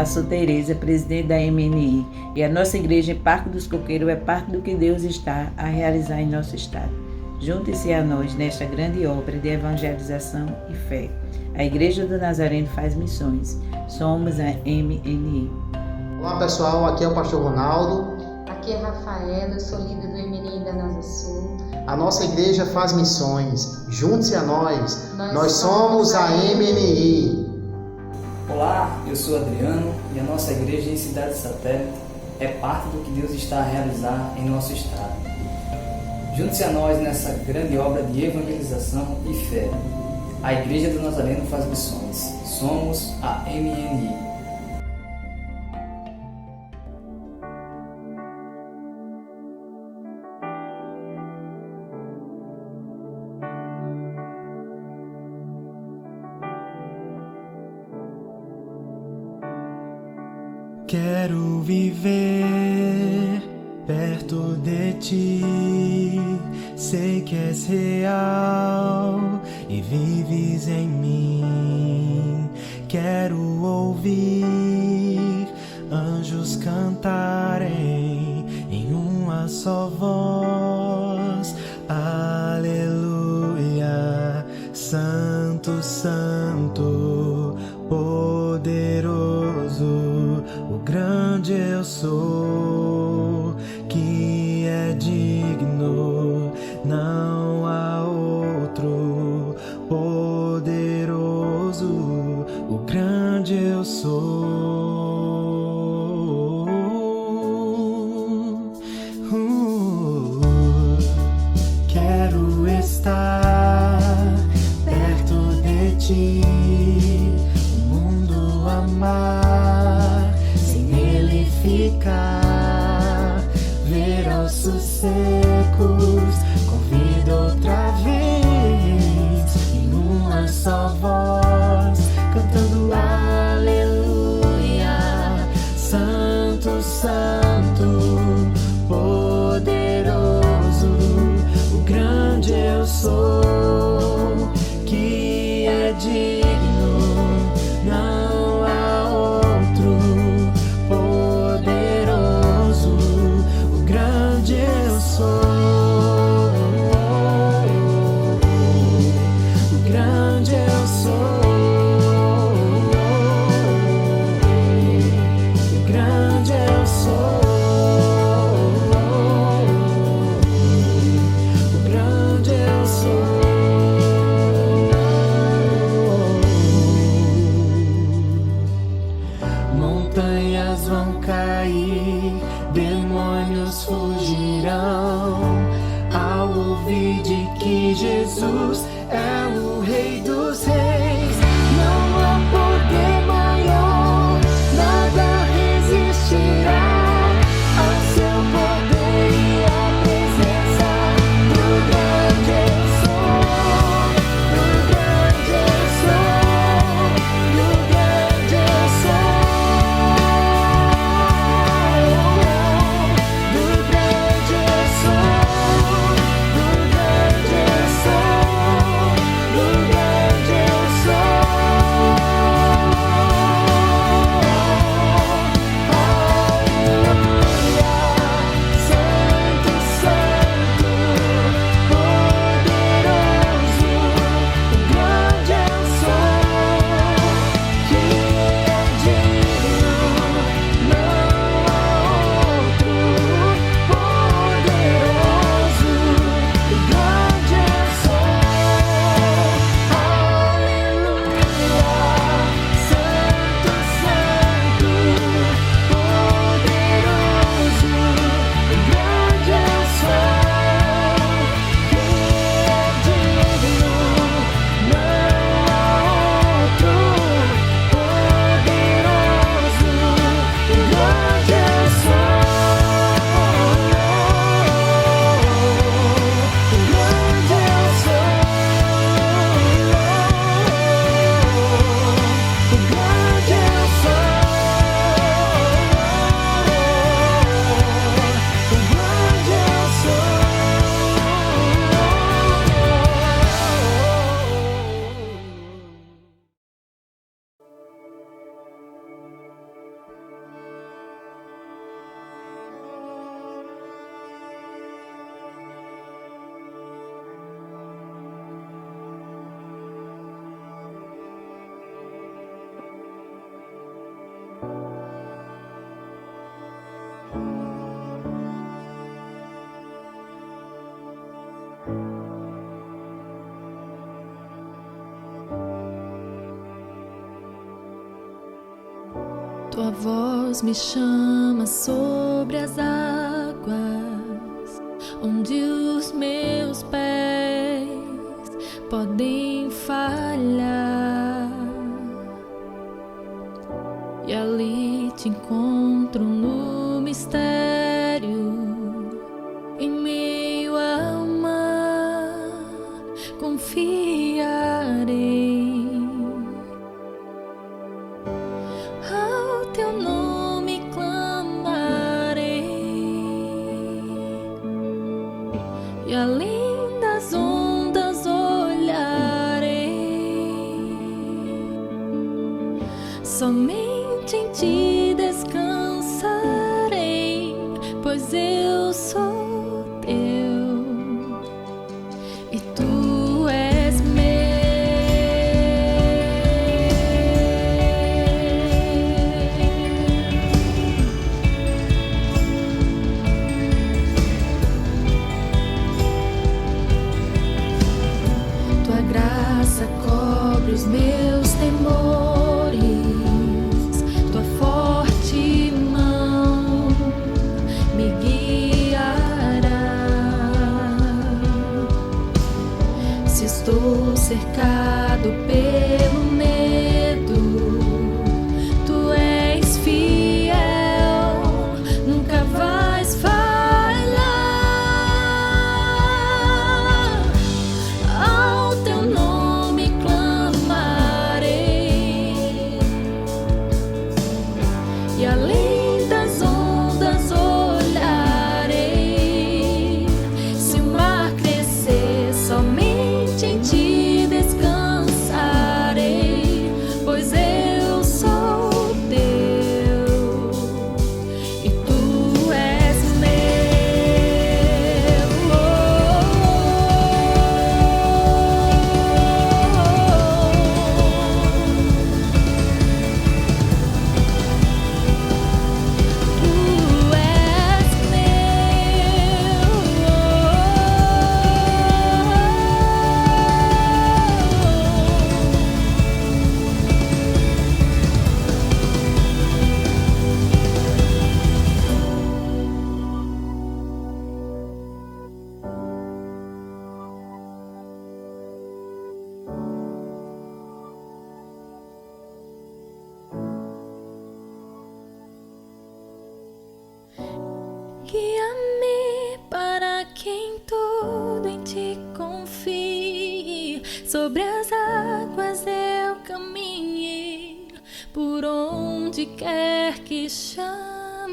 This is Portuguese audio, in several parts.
Olá, sou Tereza, presidente da MNI, e a nossa igreja em Parque dos Coqueiros é parte do que Deus está a realizar em nosso estado. Junte-se a nós nesta grande obra de evangelização e fé. A Igreja do Nazareno faz missões. Somos a MNI. Olá pessoal, aqui é o pastor Ronaldo. Aqui é Rafaela, eu sou líder do MNI da Nasa Sul. A nossa igreja faz missões. Junte-se a nós. Nós somos a MNI. Olá, eu sou Adriano e a nossa igreja em Cidade Satélite é parte do que Deus está a realizar em nosso estado. Junte-se a nós nessa grande obra de evangelização e fé. A Igreja do Nazareno faz missões. Somos a MNI. Quero viver perto de ti, sei que és real e vives em mim. Quero ouvir anjos cantarem em uma só voz. Aleluia, Santo, Santo, poderoso, o grande eu sou, que é digno, não há outro. Poderoso, o grande eu sou. Quero estar perto de ti, o mundo amar, sem ele ficar, ver ossos secos, convido outra vez, em uma só voz, cantando aleluia, Santo, Santo, poderoso, o grande eu sou, que é digno, não há outro. Poderoso, o grande eu sou, o grande eu sou, o grande eu sou, o grande eu sou. Montanhas vão cair, demônios fugirão, ao ouvir de que Jesus é o Rei dos Reis. Não há poder maior, nada resistirá ao seu poder e à presença do grande eu sou, do grande eu sou, do grande eu sou. Do grande eu sou, Tua voz me chama sobre as águas, onde os meus pés podem falhar. E ali te encontro no mistério, em meio ao mar, confiarei. Ao teu nome clamarei, e além das ondas olharei. Somente em ti descansarei, pois eu sou teu e tu és meu. Tua graça cobre os meus temores, tua forte mão me guiará. Se estou cercado pelo medo, tu és fiel, nunca vais falhar. Ao teu nome clamarei, e além das ondas olharei. Se o mar crescer, somente em ti descansarei, pois eu sou teu e tu és guia-me para quem tudo em ti confie. Sobre as águas eu caminhe, por onde quer que chames.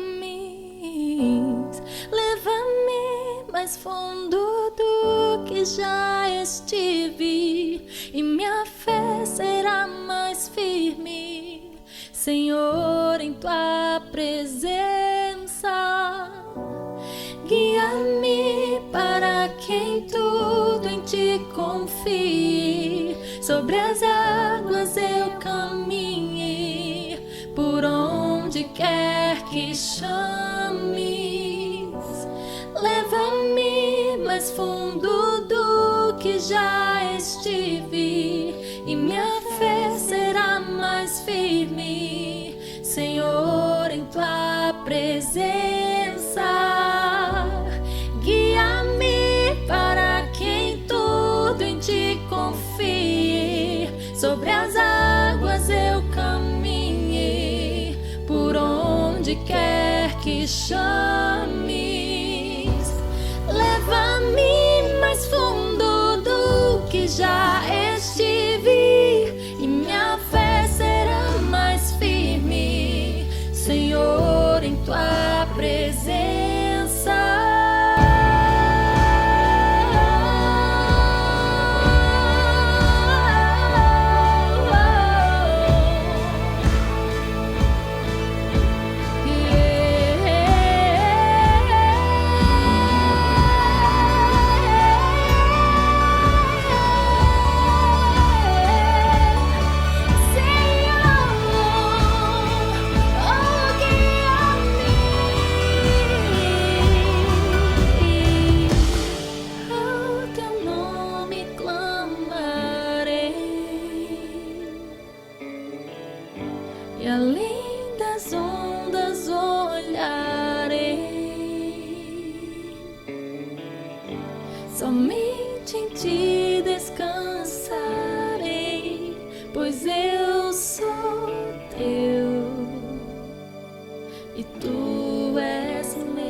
Leva-me mais fundo do que já estive, e minha fé será mais firme, Senhor, em tua presença. Guia-me para quem tudo em ti confie. Sobre as águas eu caminhe, por onde quer que chames. Leva-me mais fundo do que já estive, e minha fé será mais firme, Senhor, em tua presença. Guia-me para quem tudo em ti confie. Sobre as águas eu caminhe, por onde quer que chames. Leva-me mais fundo do que já estive, e minha fé será mais firme, Senhor, em tua presença. somente em ti descansarei, pois eu sou teu e tu és meu.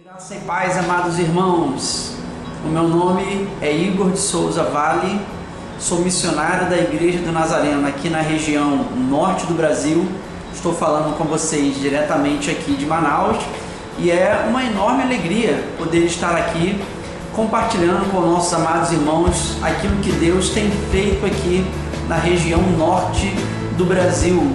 Graça e paz, amados irmãos. O meu nome é Igor de Souza Vale, sou missionário da Igreja do Nazareno aqui na região norte do Brasil. Estou falando com vocês diretamente aqui de Manaus e é uma enorme alegria poder estar aqui compartilhando com nossos amados irmãos aquilo que Deus tem feito aqui na região norte do Brasil.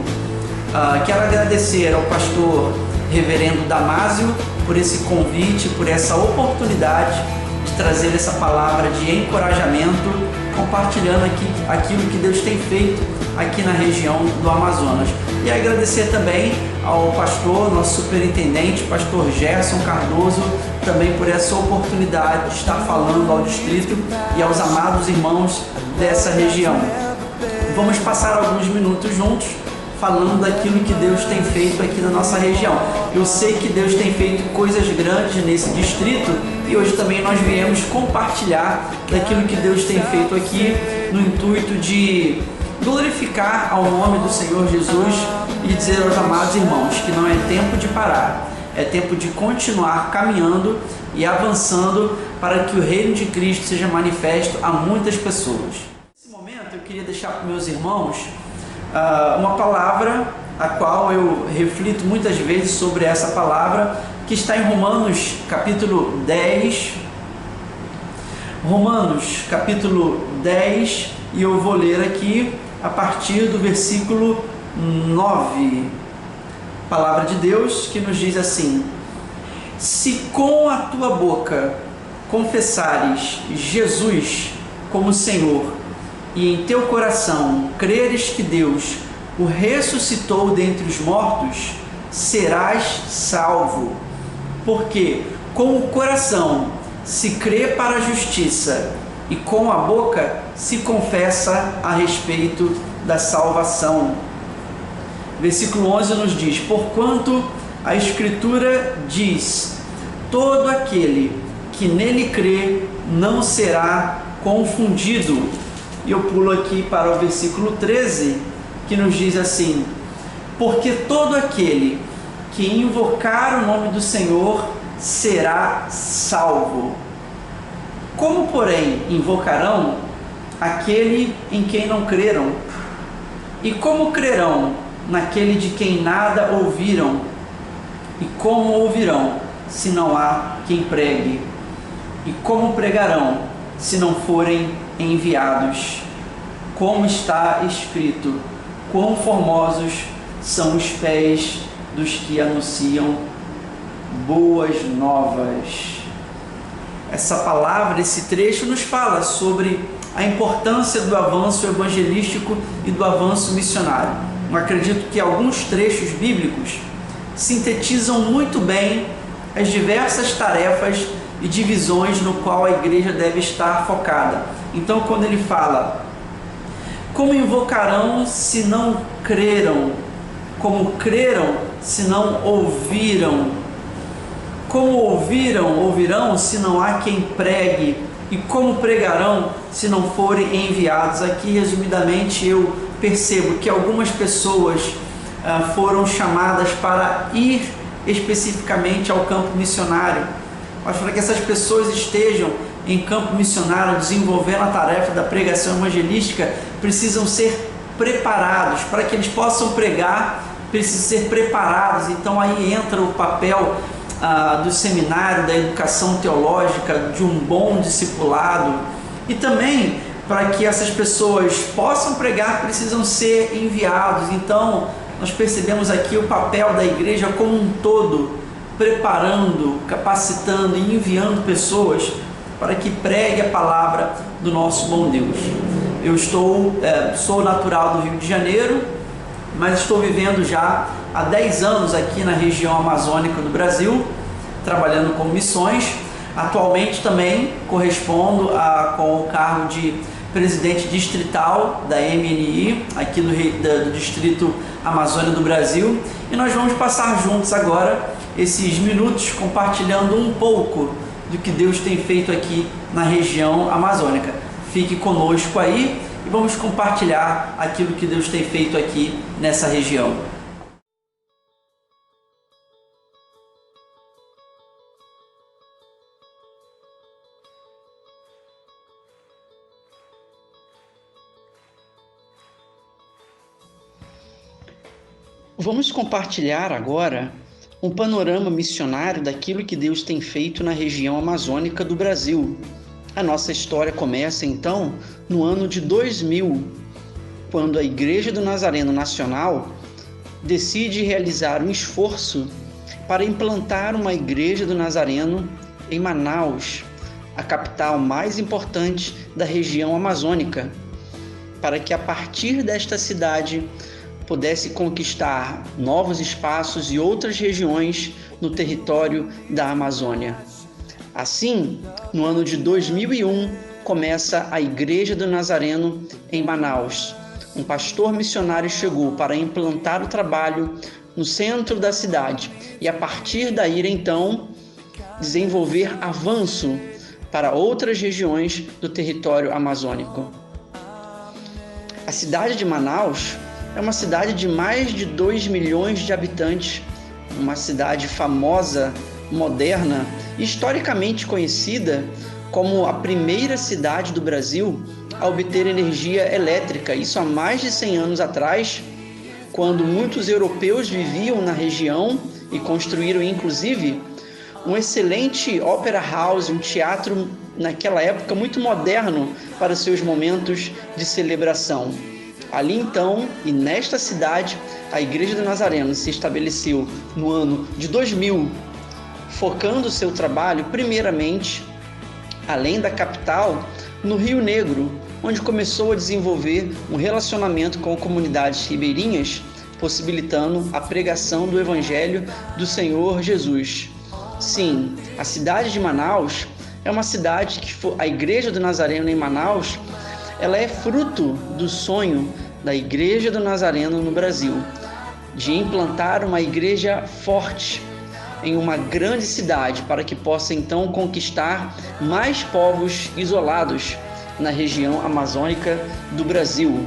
Quero agradecer ao pastor Reverendo Damásio por esse convite, por essa oportunidade de trazer essa palavra de encorajamento, compartilhando aqui aquilo que Deus tem feito aqui na região do Amazonas. E agradecer também ao pastor, nosso superintendente, pastor Gerson Cardoso, também por essa oportunidade de estar falando ao distrito e aos amados irmãos dessa região. Vamos passar alguns minutos juntos falando daquilo que Deus tem feito aqui na nossa região. Eu sei que Deus tem feito coisas grandes nesse distrito e hoje também nós viemos compartilhar daquilo que Deus tem feito aqui no intuito de glorificar ao nome do Senhor Jesus e dizer aos amados irmãos que não é tempo de parar, é tempo de continuar caminhando e avançando para que o reino de Cristo seja manifesto a muitas pessoas. Nesse momento eu queria deixar para meus irmãos uma palavra a qual eu reflito muitas vezes sobre essa palavra, que está em Romanos capítulo 10. Romanos capítulo 10, e eu vou ler aqui a partir do versículo 9. Palavra de Deus que nos diz assim: se com a tua boca confessares Jesus como Senhor, e em teu coração creres que Deus o ressuscitou dentre os mortos, serás salvo. Porque com o coração se crê para a justiça, e com a boca se confessa a respeito da salvação. Versículo 11 nos diz: porquanto a Escritura diz, todo aquele que nele crê não será confundido. E eu pulo aqui para o versículo 13, que nos diz assim: porque todo aquele que invocar o nome do Senhor será salvo. Como, porém, invocarão aquele em quem não creram? E como crerão naquele de quem nada ouviram? E como ouvirão, se não há quem pregue? E como pregarão, se não forem enviados? Como está escrito: quão formosos são os pés dos que anunciam boas novas. Essa palavra, esse trecho nos fala sobre a importância do avanço evangelístico e do avanço missionário. Eu acredito que alguns trechos bíblicos sintetizam muito bem as diversas tarefas e divisões no qual a igreja deve estar focada. Então, quando ele fala: como invocarão se não creram? Como creram se não ouviram? Como ouvirão se não há quem pregue? E como pregarão se não forem enviados? Aqui, resumidamente, eu percebo que algumas pessoas foram chamadas para ir especificamente ao campo missionário. Mas para que essas pessoas estejam em campo missionário, desenvolvendo a tarefa da pregação evangelística, precisam ser preparados. Para que eles possam pregar, precisam ser preparados. Então aí entra o papel do seminário, da educação teológica, de um bom discipulado. E também, para que essas pessoas possam pregar, precisam ser enviados. Então, nós percebemos aqui o papel da igreja como um todo, preparando, capacitando e enviando pessoas para que pregue a palavra do nosso bom Deus. Eu sou natural do Rio de Janeiro, mas estou vivendo já há 10 anos aqui na região amazônica do Brasil, trabalhando com missões. Atualmente também correspondo com o cargo de presidente distrital da MNI, aqui do Distrito Amazônia do Brasil, e nós vamos passar juntos agora esses minutos compartilhando um pouco do que Deus tem feito aqui na região amazônica. Fique conosco aí e vamos compartilhar aquilo que Deus tem feito aqui nessa região. Vamos compartilhar agora um panorama missionário daquilo que Deus tem feito na região amazônica do Brasil. A nossa história começa, então, no ano de 2000, quando a Igreja do Nazareno Nacional decide realizar um esforço para implantar uma Igreja do Nazareno em Manaus, a capital mais importante da região amazônica, para que a partir desta cidade pudesse conquistar novos espaços e outras regiões no território da Amazônia. Assim, no ano de 2001, começa a Igreja do Nazareno em Manaus. Um pastor missionário chegou para implantar o trabalho no centro da cidade e, a partir daí, então, desenvolver avanço para outras regiões do território amazônico. A cidade de Manaus é uma cidade de mais de 2 milhões de habitantes, uma cidade famosa, moderna e historicamente conhecida como a primeira cidade do Brasil a obter energia elétrica. Isso há mais de 100 anos atrás, quando muitos europeus viviam na região e construíram, inclusive, um excelente opera house, um teatro naquela época muito moderno para seus momentos de celebração. Ali então, e nesta cidade, a Igreja do Nazareno se estabeleceu no ano de 2000, focando seu trabalho primeiramente, além da capital, no Rio Negro, onde começou a desenvolver um relacionamento com comunidades ribeirinhas, possibilitando a pregação do Evangelho do Senhor Jesus. Sim, a cidade de Manaus é uma cidade que a Igreja do Nazareno em Manaus, ela é fruto do sonho da Igreja do Nazareno no Brasil, de implantar uma igreja forte em uma grande cidade para que possa então conquistar mais povos isolados na região amazônica do Brasil.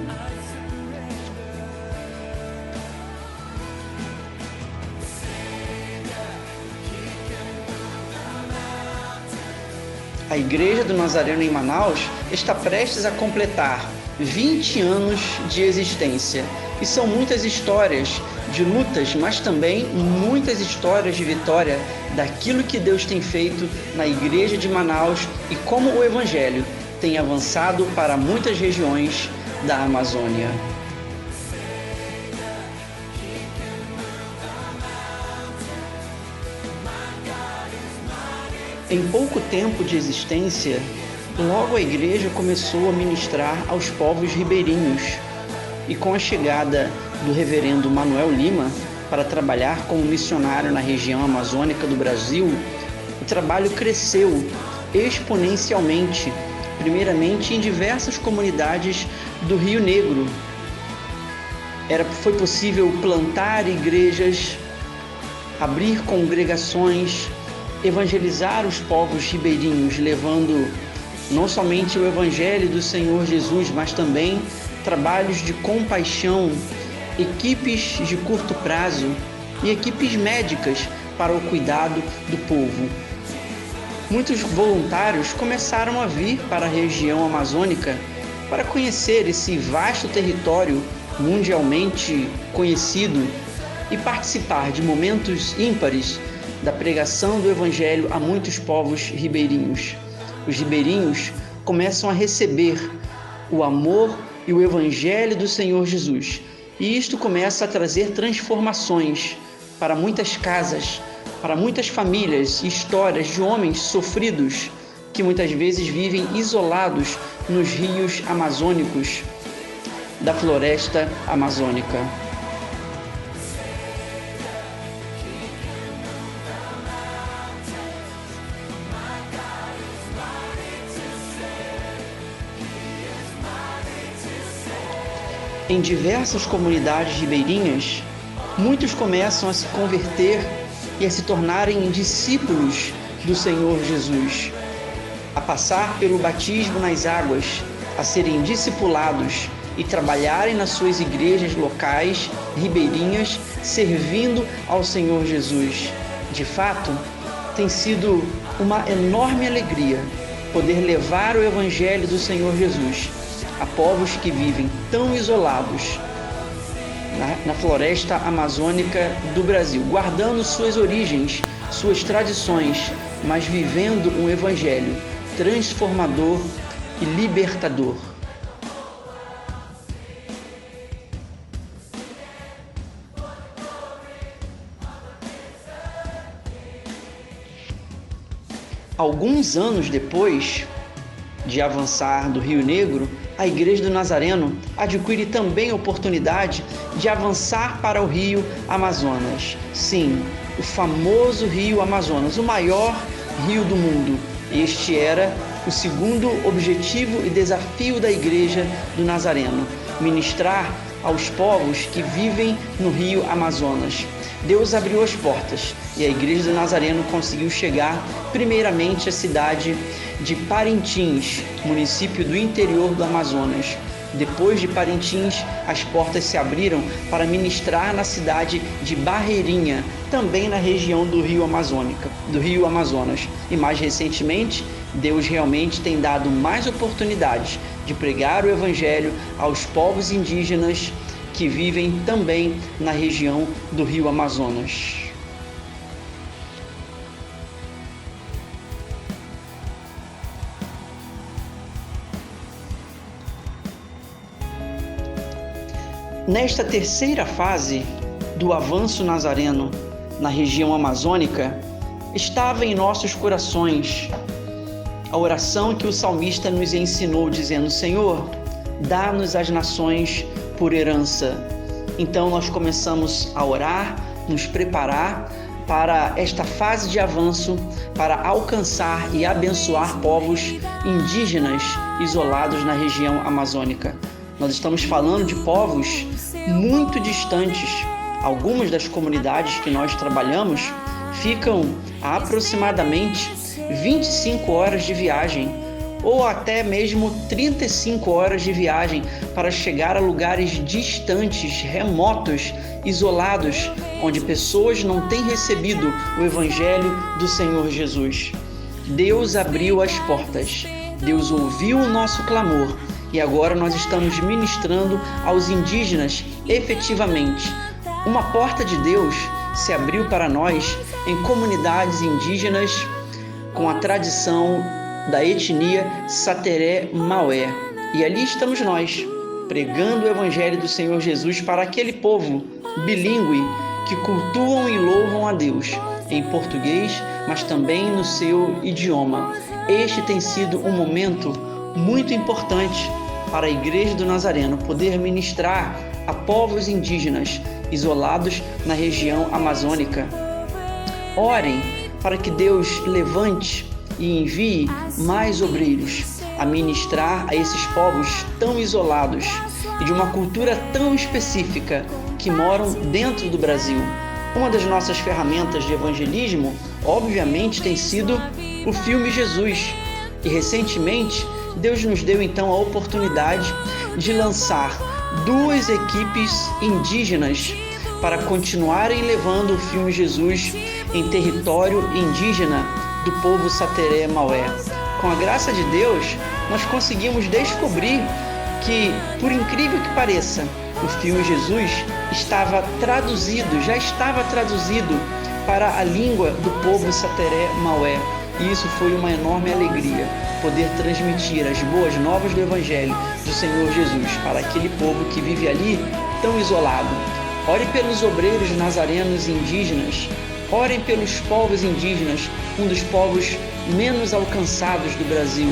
A Igreja do Nazareno em Manaus está prestes a completar 20 anos de existência. E são muitas histórias de lutas, mas também muitas histórias de vitória daquilo que Deus tem feito na Igreja de Manaus e como o Evangelho tem avançado para muitas regiões da Amazônia. Em pouco tempo de existência, logo a igreja começou a ministrar aos povos ribeirinhos, e com a chegada do reverendo Manuel Lima para trabalhar como missionário na região amazônica do Brasil, o trabalho cresceu exponencialmente, primeiramente em diversas comunidades do Rio Negro. Foi possível plantar igrejas, abrir congregações, evangelizar os povos ribeirinhos, levando não somente o Evangelho do Senhor Jesus, mas também trabalhos de compaixão, equipes de curto prazo e equipes médicas para o cuidado do povo. Muitos voluntários começaram a vir para a região amazônica para conhecer esse vasto território mundialmente conhecido e participar de momentos ímpares da pregação do Evangelho a muitos povos ribeirinhos. Os ribeirinhos começam a receber o amor e o Evangelho do Senhor Jesus. E isto começa a trazer transformações para muitas casas, para muitas famílias e histórias de homens sofridos que muitas vezes vivem isolados nos rios amazônicos da floresta amazônica. em diversas comunidades ribeirinhas, muitos começam a se converter e a se tornarem discípulos do Senhor Jesus, a passar pelo batismo nas águas, a serem discipulados e trabalharem nas suas igrejas locais, ribeirinhas, servindo ao Senhor Jesus. De fato, tem sido uma enorme alegria poder levar o Evangelho do Senhor Jesus a povos que vivem tão isolados na floresta amazônica do Brasil, guardando suas origens, suas tradições, mas vivendo um Evangelho transformador e libertador. Alguns anos depois de avançar do Rio Negro, a Igreja do Nazareno adquire também a oportunidade de avançar para o Rio Amazonas. Sim, o famoso Rio Amazonas, o maior rio do mundo. Este era o segundo objetivo e desafio da Igreja do Nazareno: ministrar aos povos que vivem no Rio Amazonas. Deus abriu as portas e a Igreja do Nazareno conseguiu chegar primeiramente à cidade de Parintins, município do interior do Amazonas. Depois de Parintins, as portas se abriram para ministrar na cidade de Barreirinha, também na região do Rio Amazonas. E mais recentemente, Deus realmente tem dado mais oportunidades de pregar o Evangelho aos povos indígenas que vivem também na região do Rio Amazonas. Nesta terceira fase do avanço nazareno na região amazônica, estava em nossos corações a oração que o salmista nos ensinou, dizendo: Senhor, dá-nos as nações por herança. Então nós começamos a orar, nos preparar para esta fase de avanço, para alcançar e abençoar povos indígenas isolados na região amazônica. Nós estamos falando de povos muito distantes. Algumas das comunidades que nós trabalhamos ficam a aproximadamente 25 horas de viagem, ou até mesmo 35 horas de viagem para chegar a lugares distantes, remotos, isolados, onde pessoas não têm recebido o Evangelho do Senhor Jesus. Deus abriu as portas, Deus ouviu o nosso clamor e agora nós estamos ministrando aos indígenas efetivamente. Uma porta de Deus se abriu para nós em comunidades indígenas com a tradição da etnia Sateré Maué. E ali estamos nós, pregando o Evangelho do Senhor Jesus para aquele povo bilíngue que cultuam e louvam a Deus em português, mas também no seu idioma. Este tem sido um momento muito importante para a Igreja do Nazareno poder ministrar a povos indígenas isolados na região amazônica. Orem para que Deus levante e envie mais obreiros a ministrar a esses povos tão isolados e de uma cultura tão específica que moram dentro do Brasil. Uma das nossas ferramentas de evangelismo, obviamente, tem sido o filme Jesus. E recentemente, Deus nos deu então a oportunidade de lançar 2 equipes indígenas para continuarem levando o filme Jesus em território indígena do povo Sateré Maué. Com a graça de Deus, nós conseguimos descobrir que, por incrível que pareça, o filme Jesus já estava traduzido para a língua do povo Sateré Maué. E isso foi uma enorme alegria, poder transmitir as boas novas do Evangelho do Senhor Jesus para aquele povo que vive ali tão isolado. Ore pelos obreiros nazarenos indígenas, orem pelos povos indígenas, um dos povos menos alcançados do Brasil.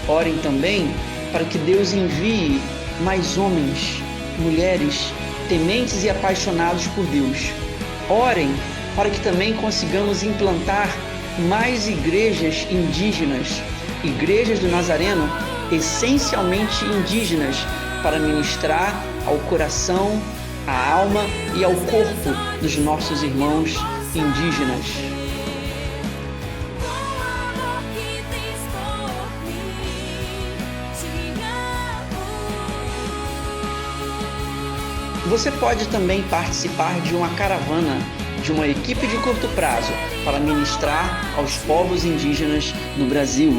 Orem também para que Deus envie mais homens, mulheres, tementes e apaixonados por Deus. Orem para que também consigamos implantar mais igrejas indígenas, igrejas do Nazareno essencialmente indígenas, para ministrar ao coração, à alma e ao corpo dos nossos irmãos indígenas. Você pode também participar de uma caravana, de uma equipe de curto prazo, para ministrar aos povos indígenas no Brasil.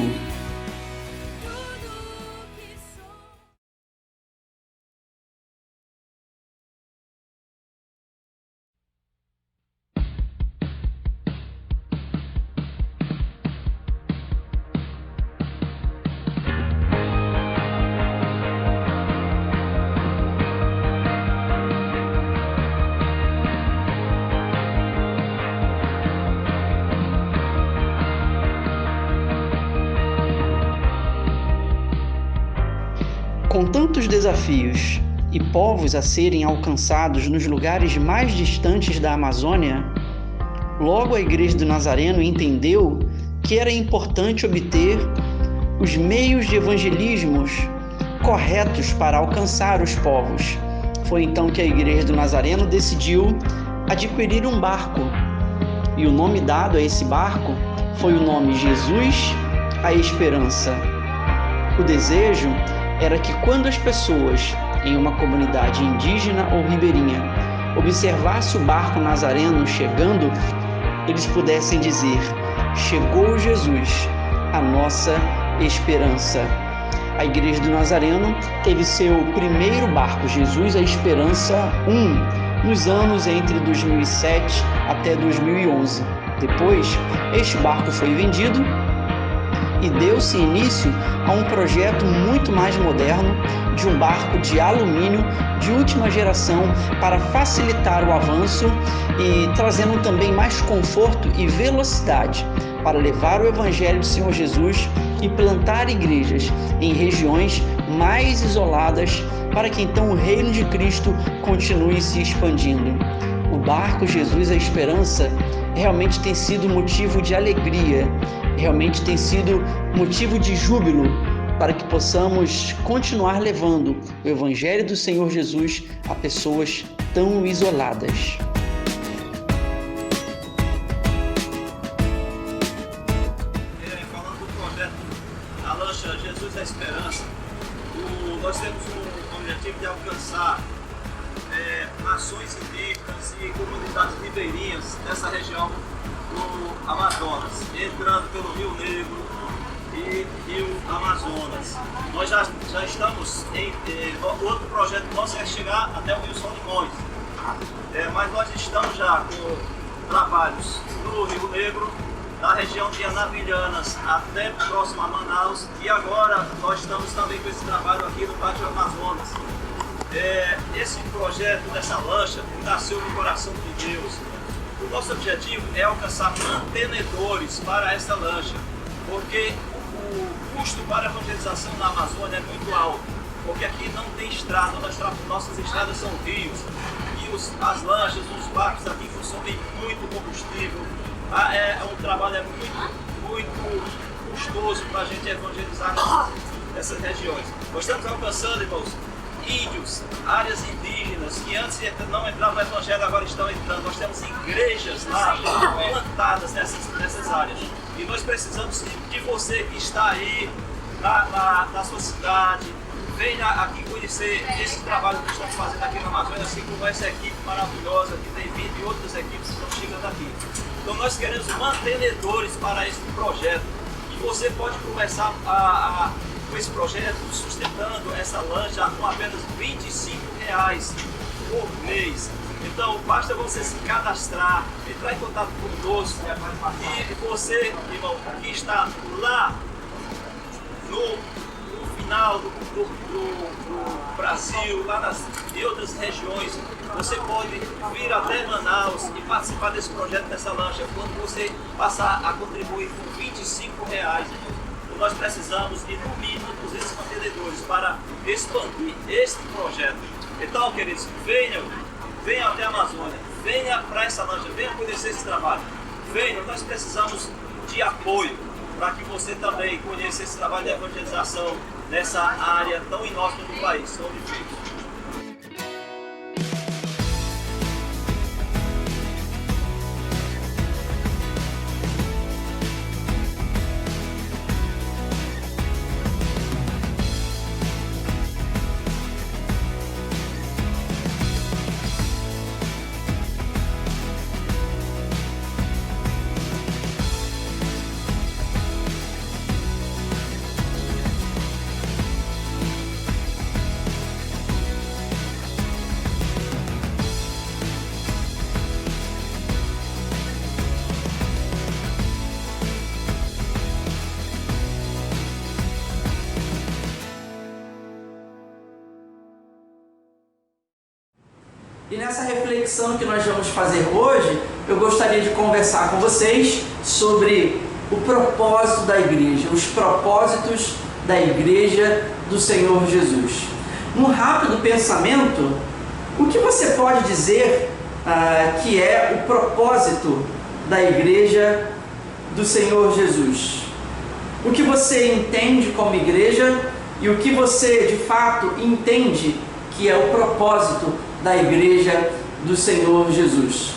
Com tantos desafios e povos a serem alcançados nos lugares mais distantes da Amazônia, logo a Igreja do Nazareno entendeu que era importante obter os meios de evangelismos corretos para alcançar os povos. Foi então que a Igreja do Nazareno decidiu adquirir um barco. E o nome dado a esse barco foi o nome Jesus, a Esperança. O desejo era que quando as pessoas em uma comunidade indígena ou ribeirinha observassem o barco nazareno chegando, eles pudessem dizer: chegou Jesus, a nossa esperança. A Igreja do Nazareno teve seu primeiro barco, Jesus, a Esperança 1, nos anos entre 2007 até 2011. Depois, este barco foi vendido e deu-se início a um projeto muito mais moderno de um barco de alumínio de última geração para facilitar o avanço e trazendo também mais conforto e velocidade para levar o Evangelho do Senhor Jesus e plantar igrejas em regiões mais isoladas para que então o reino de Cristo continue se expandindo. O barco Jesus, a Esperança, realmente tem sido motivo de alegria, realmente tem sido motivo de júbilo para que possamos continuar levando o Evangelho do Senhor Jesus a pessoas tão isoladas. Falando do projeto da lancha Jesus a Esperança, nós temos um objetivo de alcançar nações indígenas e comunidades ribeirinhas dessa região do Amazonas, entrando pelo Rio Negro e Rio Amazonas. Nós já estamos em outro projeto nosso é chegar até o Rio Solimões, mas nós estamos já com trabalhos no Rio Negro, na região de Anavilhanas até próximo a Manaus, e agora nós estamos também com esse trabalho aqui no Pátio Amazonas. Esse projeto dessa lancha nasceu no coração de Deus. O nosso objetivo é alcançar mantenedores para essa lancha, porque o custo para a evangelização na Amazônia é muito alto, porque aqui não tem estrada, nossas estradas são rios, e as lanchas, os barcos aqui consomem muito combustível. Um trabalho muito custoso para a gente evangelizar essas regiões. Nós estamos alcançando, irmãos, índios, áreas indígenas que antes não entravam no Evangelho, agora estão entrando. Nós temos igrejas lá plantadas nessas áreas. E nós precisamos de você que está aí na sua cidade, venha aqui conhecer esse trabalho que estamos fazendo aqui na Amazônia, assim como essa equipe maravilhosa que tem vindo e outras equipes que estão chegando aqui. Então nós queremos mantenedores para esse projeto. E você pode começar com esse projeto, sustentando essa lancha com apenas R$25 por mês. Então basta você se cadastrar, entrar em contato conosco, e você, irmão, que está lá no final do Brasil, lá em outras regiões, você pode vir até Manaus e participar desse projeto, dessa lancha, quando você passar a contribuir com R$25. Nós precisamos de no mínimo 200 mantenedores para expandir este projeto. Então, queridos, venham até a Amazônia, venha para essa lancha, venha conhecer esse trabalho. Venham, nós precisamos de apoio. para que você também conheça esse trabalho de evangelização nessa área tão inóspita do país. São difíceis. E nessa reflexão que nós vamos fazer hoje, eu gostaria de conversar com vocês sobre o propósito da igreja, os propósitos da igreja do Senhor Jesus. Num rápido pensamento, o que você pode dizer que é o propósito da igreja do Senhor Jesus? O que você entende como igreja e o que você de fato entende que é o propósito da igreja do Senhor Jesus?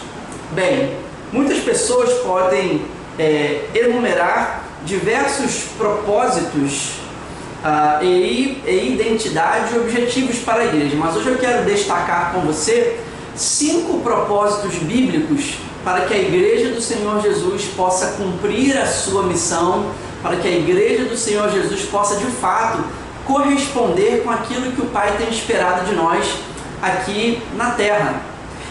Bem, muitas pessoas podem enumerar diversos propósitos e identidade e objetivos para a igreja, mas hoje eu quero destacar com você 5 propósitos bíblicos para que a igreja do Senhor Jesus possa cumprir a sua missão, para que a igreja do Senhor Jesus possa de fato corresponder com aquilo que o Pai tem esperado de nós aqui na Terra.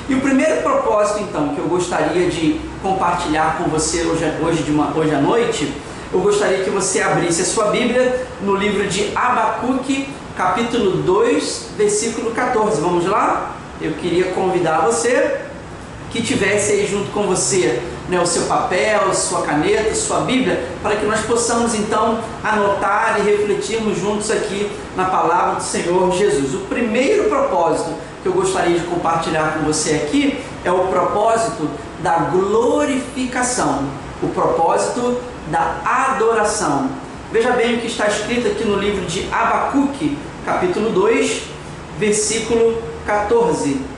E o primeiro propósito, então, que eu gostaria de compartilhar com você hoje à noite, eu gostaria que você abrisse a sua Bíblia no livro de Abacuque, capítulo 2, versículo 14. Vamos lá? Eu queria convidar você que tivesse aí junto com você, né, o seu papel, sua caneta, sua Bíblia, para que nós possamos então anotar e refletirmos juntos aqui na palavra do Senhor Jesus. O primeiro propósito que eu gostaria de compartilhar com você aqui é o propósito da glorificação, o propósito da adoração. Veja bem o que está escrito aqui no livro de Abacuque, capítulo 2, versículo 14.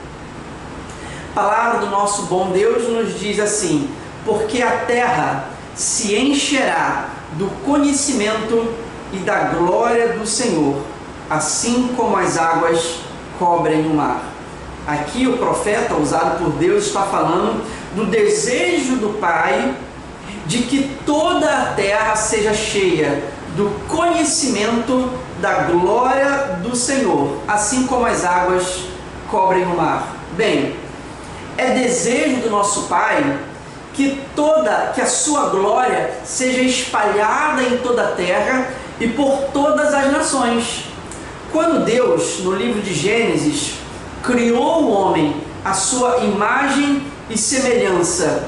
A palavra do nosso bom Deus nos diz assim: porque a terra se encherá do conhecimento e da glória do Senhor, assim como as águas cobrem o mar. Aqui o profeta usado por Deus está falando do desejo do Pai de que toda a terra seja cheia do conhecimento da glória do Senhor, assim como as águas cobrem o mar. Bem, é desejo do nosso Pai que a sua glória seja espalhada em toda a terra e por todas as nações. Quando Deus, no livro de Gênesis, criou o homem à sua imagem e semelhança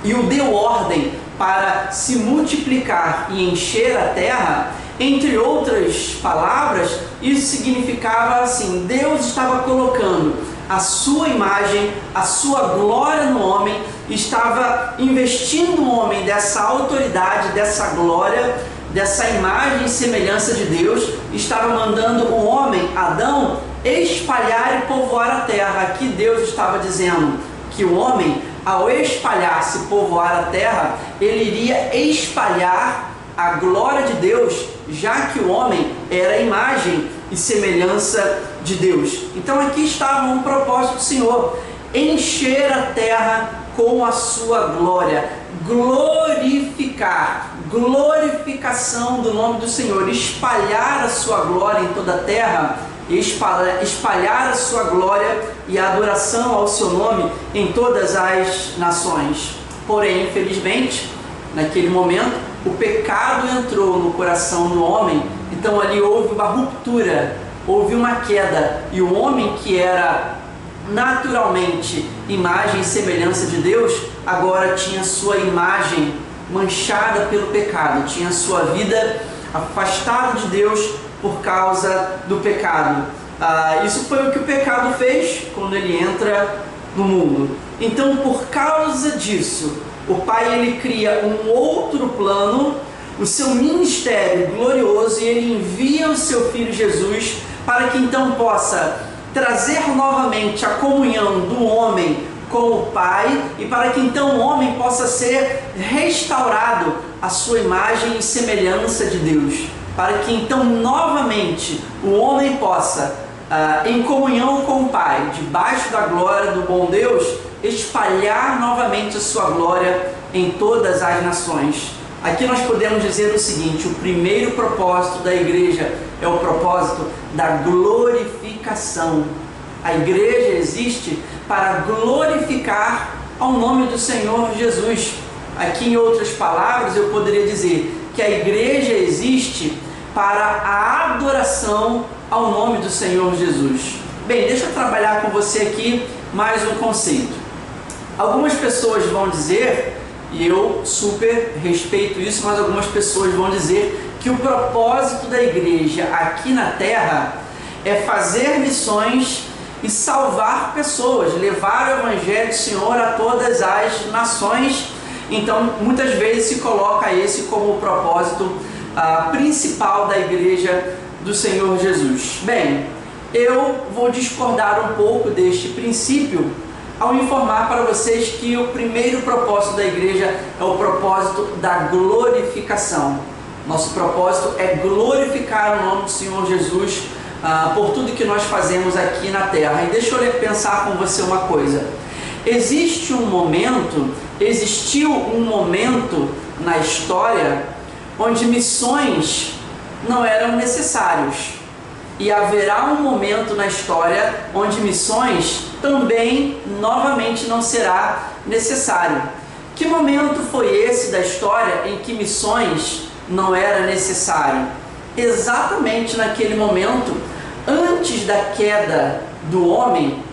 e o deu ordem para se multiplicar e encher a terra, entre outras palavras, isso significava assim: Deus estava colocando a sua imagem, a sua glória no homem, estava investindo o homem dessa autoridade, dessa glória, dessa imagem e semelhança de Deus, estava mandando o homem, Adão, espalhar e povoar a terra. Aqui Deus estava dizendo que o homem, ao espalhar-se e povoar a terra, ele iria espalhar a glória de Deus, já que o homem era a imagem e semelhança de Deus. Então aqui estava um propósito do Senhor: encher a terra com a sua glória, glorificar, glorificação do nome do Senhor, espalhar a sua glória em toda a terra, espalhar a sua glória e a adoração ao seu nome em todas as nações. Porém, infelizmente, naquele momento, o pecado entrou no coração do homem, então ali houve uma ruptura, houve uma queda, e o homem que era naturalmente imagem e semelhança de Deus, agora tinha sua imagem manchada pelo pecado, tinha sua vida afastada de Deus por causa do pecado. Isso foi o que o pecado fez quando ele entra no mundo. Então, por causa disso, o Pai ele cria um outro plano, o seu ministério glorioso e ele envia o seu Filho Jesus para que então possa trazer novamente a comunhão do homem com o Pai e para que então o homem possa ser restaurado à sua imagem e semelhança de Deus, para que então novamente o homem possa, em comunhão com o Pai, debaixo da glória do bom Deus, espalhar novamente a sua glória em todas as nações. Aqui nós podemos dizer o seguinte: o primeiro propósito da igreja é o propósito da glorificação. A igreja existe para glorificar ao nome do Senhor Jesus. Aqui, em outras palavras, eu poderia dizer que a igreja existe para a adoração ao nome do Senhor Jesus. Bem, deixa eu trabalhar com você aqui mais um conceito. Algumas pessoas vão dizer, e eu super respeito isso, mas algumas pessoas vão dizer que o propósito da igreja aqui na terra é fazer missões e salvar pessoas, levar o Evangelho do Senhor a todas as nações. Então, muitas vezes se coloca esse como o propósito principal da igreja do Senhor Jesus. Bem, eu vou discordar um pouco deste princípio ao informar para vocês que o primeiro propósito da igreja é o propósito da glorificação. Nosso propósito é glorificar o nome do Senhor Jesus por tudo que nós fazemos aqui na terra. E deixa eu pensar com você uma coisa. Existiu um momento na história onde missões não eram necessários. E haverá um momento na história onde missões também novamente não será necessário. Que momento foi esse da história em que missões não era necessário? Exatamente naquele momento, antes da queda do homem,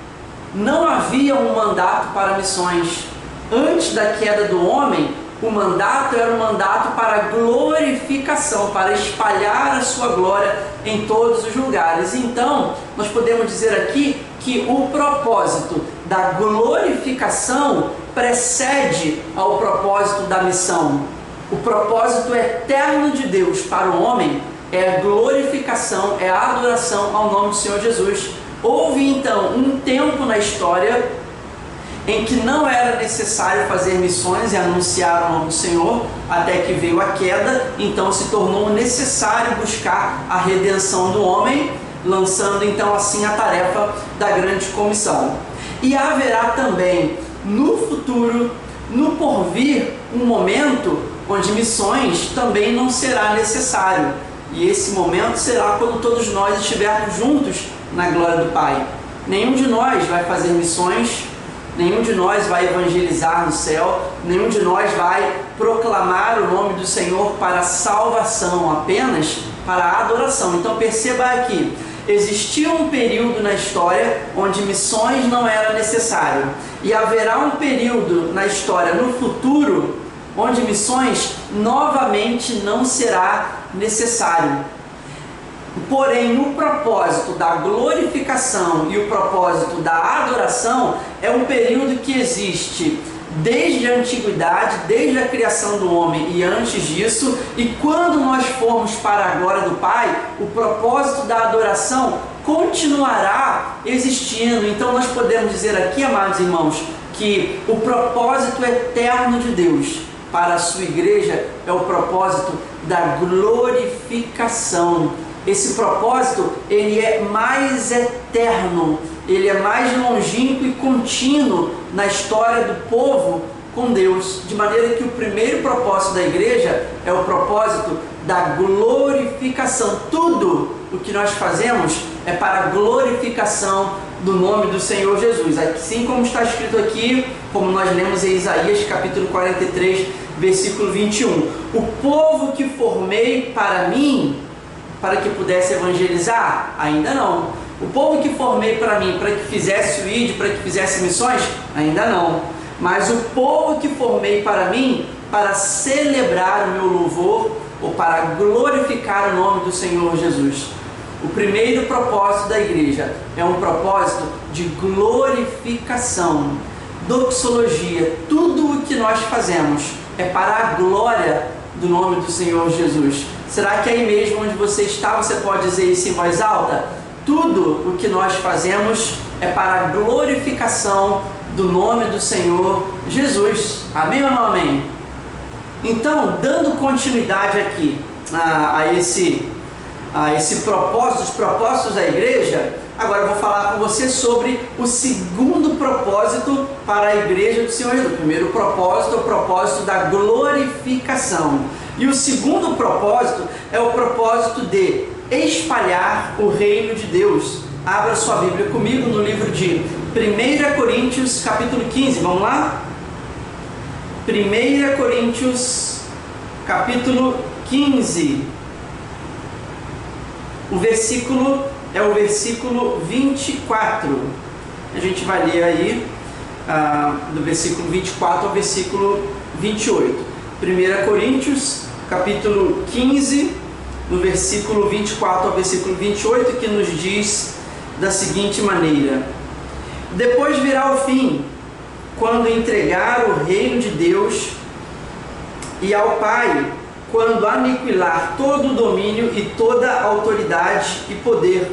não havia um mandato para missões. Antes da queda do homem, o mandato era um mandato para glorificação, para espalhar a sua glória em todos os lugares. Então, nós podemos dizer aqui que o propósito da glorificação precede ao propósito da missão. O propósito eterno de Deus para o homem é a glorificação, é a adoração ao nome do Senhor Jesus. Houve então um tempo na história em que não era necessário fazer missões e anunciar o nome do Senhor, até que veio a queda, então se tornou necessário buscar a redenção do homem, lançando então assim a tarefa da grande comissão. E haverá também no futuro, no porvir, um momento onde missões também não será necessário. E esse momento será quando todos nós estivermos juntos na glória do Pai. Nenhum de nós vai fazer missões, nenhum de nós vai evangelizar no céu, nenhum de nós vai proclamar o nome do Senhor para salvação, apenas para a adoração. Então perceba aqui, existia um período na história onde missões não era necessário, e haverá um período na história no futuro onde missões novamente não será necessário. Porém, o propósito da glorificação e o propósito da adoração é um período que existe desde a antiguidade, desde a criação do homem e antes disso, e quando nós formos para a glória do Pai, o propósito da adoração continuará existindo. Então nós podemos dizer aqui, amados irmãos, que o propósito eterno de Deus para a sua igreja é o propósito da glorificação. Esse propósito, ele é mais eterno, ele é mais longínquo e contínuo na história do povo com Deus, de maneira que o primeiro propósito da igreja é o propósito da glorificação. Tudo o que nós fazemos é para a glorificação do nome do Senhor Jesus. Assim como está escrito aqui, como nós lemos em Isaías capítulo 43, versículo 21. O povo que formei para mim, para que pudesse evangelizar? Ainda não. O povo que formei para mim, para que fizesse o ID, para que fizesse missões? Ainda não. Mas o povo que formei para mim, para celebrar o meu louvor, ou para glorificar o nome do Senhor Jesus. O primeiro propósito da igreja é um propósito de glorificação. Doxologia, tudo o que nós fazemos é para a glória do nome do Senhor Jesus? Será que aí mesmo onde você está, você pode dizer isso em voz alta? Tudo o que nós fazemos é para a glorificação do nome do Senhor Jesus. Amém ou não amém? Então, dando continuidade aqui a esse propósito, os propósitos da igreja, agora eu vou falar com você sobre o segundo propósito para a igreja do Senhor Jesus. O primeiro propósito é o propósito da glorificação. E o segundo propósito é o propósito de espalhar o reino de Deus. Abra sua Bíblia comigo no livro de 1 Coríntios, capítulo 15. Vamos lá? 1 Coríntios, capítulo 15. O versículo é o versículo 24. A gente vai ler aí do versículo 24 ao versículo 28. 1 Coríntios, capítulo 15, no versículo 24 ao versículo 28, que nos diz da seguinte maneira: depois virá o fim, quando entregar o reino de Deus, e ao Pai, quando aniquilar todo o domínio e toda a autoridade e poder,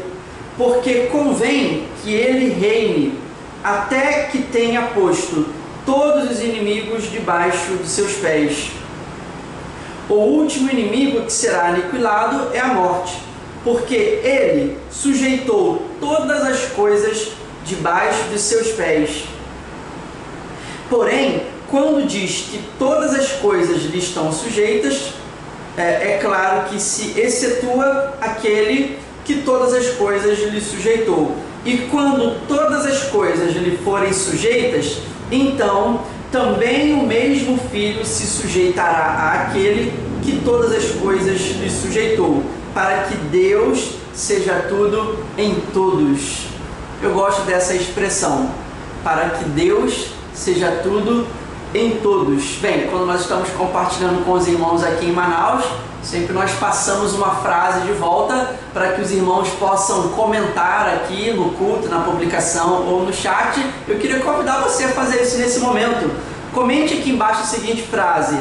porque convém que ele reine, até que tenha posto todos os inimigos debaixo de seus pés. O último inimigo que será aniquilado é a morte, porque ele sujeitou todas as coisas debaixo de seus pés. Porém, quando diz que todas as coisas lhe estão sujeitas, é claro que se excetua aquele que todas as coisas lhe sujeitou. E quando todas as coisas lhe forem sujeitas, então também o mesmo Filho se sujeitará àquele que todas as coisas lhe sujeitou, para que Deus seja tudo em todos. Eu gosto dessa expressão, para que Deus seja tudo em todos. Bem, quando nós estamos compartilhando com os irmãos aqui em Manaus, sempre nós passamos uma frase de volta para que os irmãos possam comentar aqui no culto, na publicação ou no chat. Eu queria convidar você a fazer isso nesse momento. Comente aqui embaixo a seguinte frase: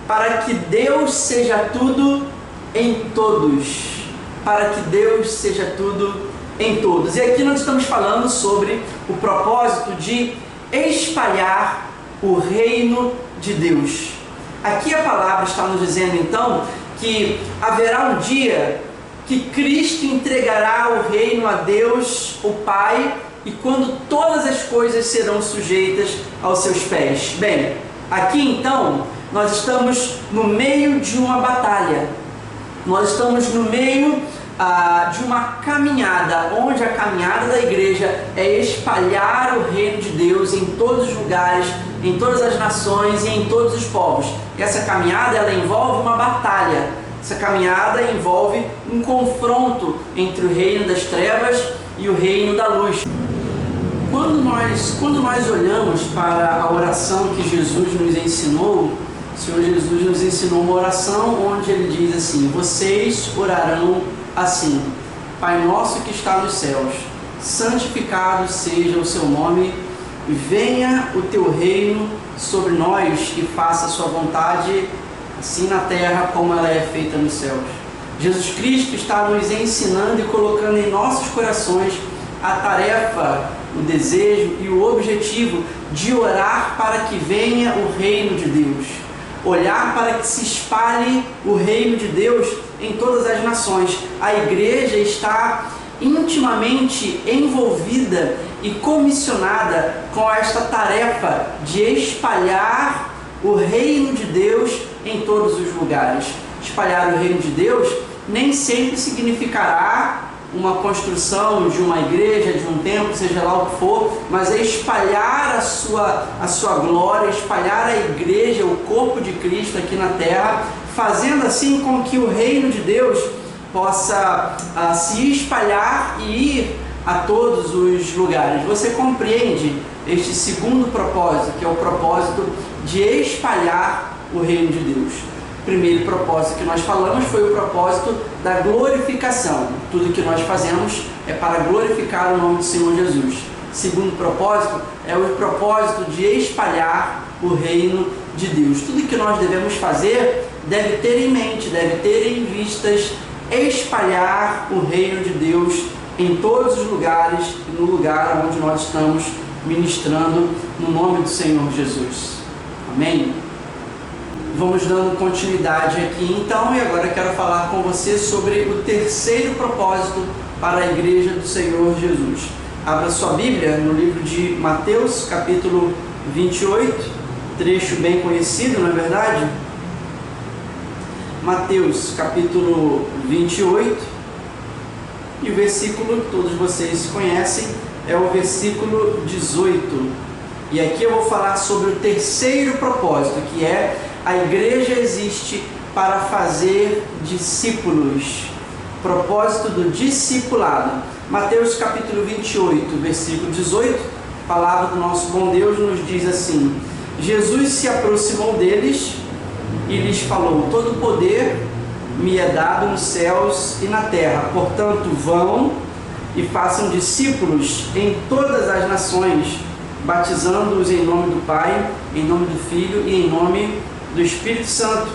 para que Deus seja tudo em todos. Para que Deus seja tudo em todos. E aqui nós estamos falando sobre o propósito de espalhar o reino de Deus. Aqui a palavra está nos dizendo então que haverá um dia que Cristo entregará o reino a Deus, o Pai, e quando todas as coisas serão sujeitas aos seus pés. Bem, aqui então nós estamos no meio de uma batalha. Nós estamos no meio de uma caminhada, onde a caminhada da igreja é espalhar o reino de Deus em todos os lugares, em todas as nações e em todos os povos. E essa caminhada, ela envolve uma batalha. Essa caminhada envolve um confronto entre o reino das trevas e o reino da luz. Quando nós olhamos para a oração que Jesus nos ensinou, o Senhor Jesus nos ensinou uma oração onde ele diz assim: vocês orarão assim: Pai nosso que está nos céus, santificado seja o seu nome, venha o teu reino sobre nós e faça a sua vontade, assim na terra como ela é feita nos céus. Jesus Cristo está nos ensinando e colocando em nossos corações a tarefa, o desejo e o objetivo de orar para que venha o reino de Deus. Olhar para que se espalhe o reino de Deus em todas as nações. A igreja está intimamente envolvida e comissionada com esta tarefa de espalhar o reino de Deus em todos os lugares. Espalhar o reino de Deus nem sempre significará uma construção de uma igreja, de um templo, seja lá o que for, mas é espalhar a sua glória, espalhar a igreja, o corpo de Cristo aqui na terra, fazendo assim com que o reino de Deus possa se espalhar e ir a todos os lugares. Você compreende este segundo propósito, que é o propósito de espalhar o reino de Deus? O primeiro propósito que nós falamos foi o propósito da glorificação. Tudo que nós fazemos é para glorificar o nome do Senhor Jesus. O segundo propósito é o propósito de espalhar o reino de Deus. Tudo que nós devemos fazer deve ter em mente, deve ter em vistas espalhar o reino de Deus em todos os lugares e no lugar onde nós estamos ministrando no nome do Senhor Jesus. Amém? Vamos dando continuidade aqui então, e agora quero falar com você sobre o terceiro propósito para a igreja do Senhor Jesus. Abra sua Bíblia no livro de Mateus, capítulo 28, trecho bem conhecido, não é verdade? Mateus, capítulo 28, e o versículo que todos vocês conhecem é o versículo 18. E aqui eu vou falar sobre o terceiro propósito, que é: a igreja existe para fazer discípulos. Propósito do discipulado. Mateus capítulo 28, versículo 18, a palavra do nosso bom Deus nos diz assim: Jesus se aproximou deles e lhes falou: todo poder me é dado nos céus e na terra, portanto vão e façam discípulos em todas as nações, batizando-os em nome do Pai, em nome do Filho e em nome do Espírito Santo,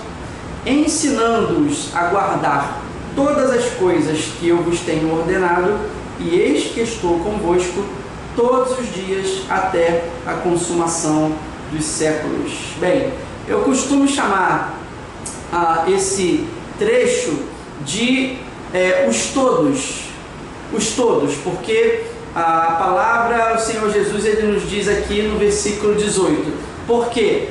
ensinando-os a guardar todas as coisas que eu vos tenho ordenado, e eis que estou convosco todos os dias até a consumação dos séculos. Bem, eu costumo chamar esse trecho de os todos, porque a palavra, o Senhor Jesus, ele nos diz aqui no versículo 18, porque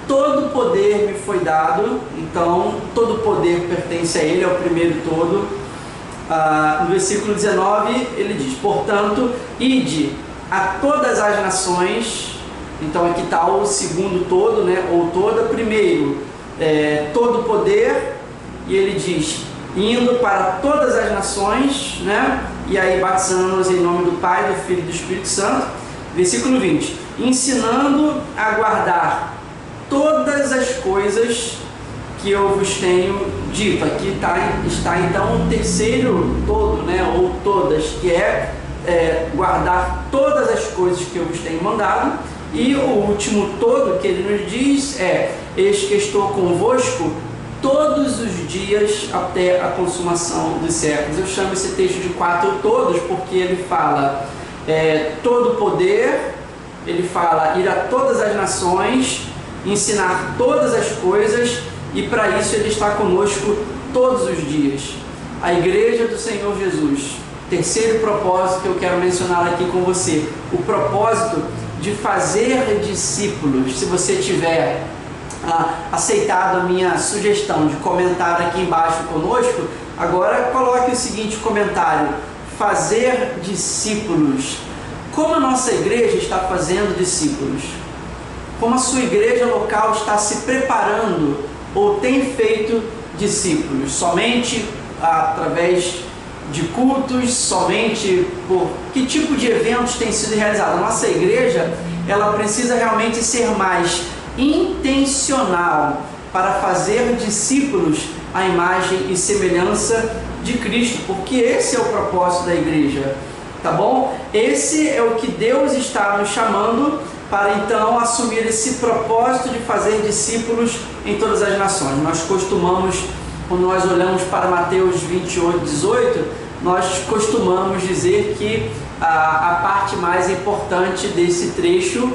todo poder me foi dado, então todo poder pertence a Ele, é o primeiro todo. No versículo 19 ele diz: portanto, ide a todas as nações. Então aqui está o segundo todo, né? Ou toda. Primeiro, todo poder, e ele diz: indo para todas as nações, né? E aí batizando-nos em nome do Pai, do Filho e do Espírito Santo. Versículo 20: ensinando a guardar todas as coisas que eu vos tenho dito. Aqui está então o terceiro todo, né? Ou todas, que é guardar todas as coisas que eu vos tenho mandado. E o último todo que ele nos diz é: eis que estou convosco todos os dias até a consumação dos séculos. Eu chamo esse texto de 4 todos porque ele fala todo poder, ele fala ir a todas as nações, ensinar todas as coisas, e para isso ele está conosco todos os dias. A igreja do Senhor Jesus, terceiro propósito que eu quero mencionar aqui com você, o propósito de fazer discípulos. Se você tiver aceitado a minha sugestão de comentar aqui embaixo conosco, agora coloque o seguinte comentário: fazer discípulos. Como a nossa igreja está fazendo discípulos? Como a sua igreja local está se preparando ou tem feito discípulos? Somente através de cultos? Somente por que tipo de eventos tem sido realizado? A nossa igreja, ela precisa realmente ser mais intencional para fazer discípulos à imagem e semelhança de Cristo, porque esse é o propósito da igreja, tá bom? Esse é o que Deus está nos chamando para então assumir esse propósito de fazer discípulos em todas as nações. Nós costumamos, quando nós olhamos para Mateus 28, 18, nós costumamos dizer que a parte mais importante desse trecho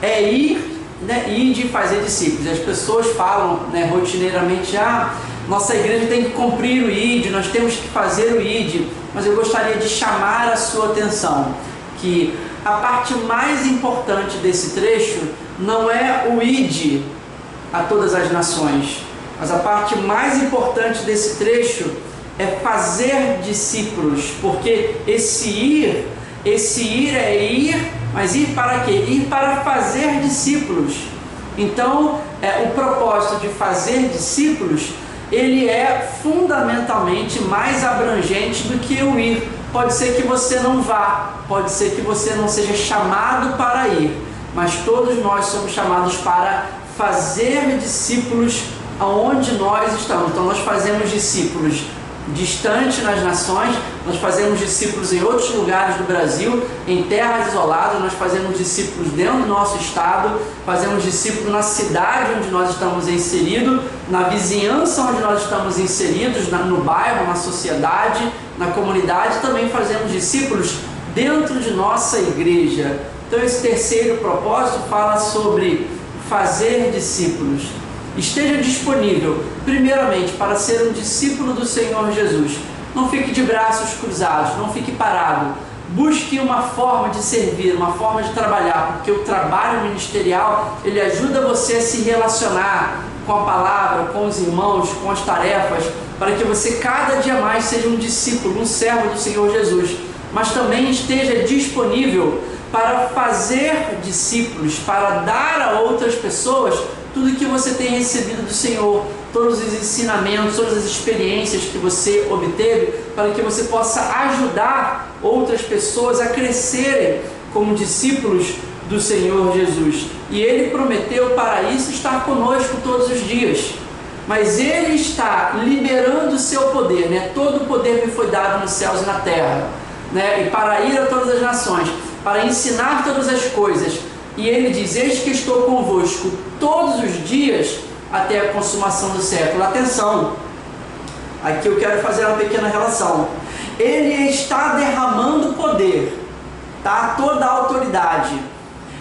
é ir de fazer discípulos. As pessoas falam rotineiramente: nossa igreja tem que cumprir o ID, nós temos que fazer o ID. Mas eu gostaria de chamar a sua atenção que a parte mais importante desse trecho não é o ID a todas as nações, mas a parte mais importante desse trecho é fazer discípulos, porque esse ir é ir, mas ir para quê? Ir para fazer discípulos. Então, o propósito de fazer discípulos, ele é fundamentalmente mais abrangente do que o ir. Pode ser que você não vá, pode ser que você não seja chamado para ir, mas todos nós somos chamados para fazer discípulos aonde nós estamos. Então nós fazemos discípulos distante nas nações, nós fazemos discípulos em outros lugares do Brasil, em terras isoladas, nós fazemos discípulos dentro do nosso estado, fazemos discípulos na cidade onde nós estamos inseridos, na vizinhança onde nós estamos inseridos, no bairro, na sociedade, na comunidade, também fazemos discípulos dentro de nossa igreja. Então esse terceiro propósito fala sobre fazer discípulos. Esteja disponível, primeiramente, para ser um discípulo do Senhor Jesus. Não fique de braços cruzados, não fique parado. Busque uma forma de servir, uma forma de trabalhar, porque o trabalho ministerial, ele ajuda você a se relacionar com a palavra, com os irmãos, com as tarefas, para que você cada dia mais seja um discípulo, um servo do Senhor Jesus. Mas também esteja disponível para fazer discípulos, para dar a outras pessoas tudo que você tem recebido do Senhor, todos os ensinamentos, todas as experiências que você obteve, para que você possa ajudar outras pessoas a crescerem como discípulos do Senhor Jesus. E Ele prometeu para isso estar conosco todos os dias. Mas Ele está liberando o seu poder, né? Todo o poder me foi dado nos céus e na terra, né? E para ir a todas as nações, para ensinar todas as coisas. E Ele diz: eis que estou convosco todos os dias até a consumação do século. Atenção, aqui eu quero fazer uma pequena relação. Ele está derramando poder, tá? Toda a autoridade.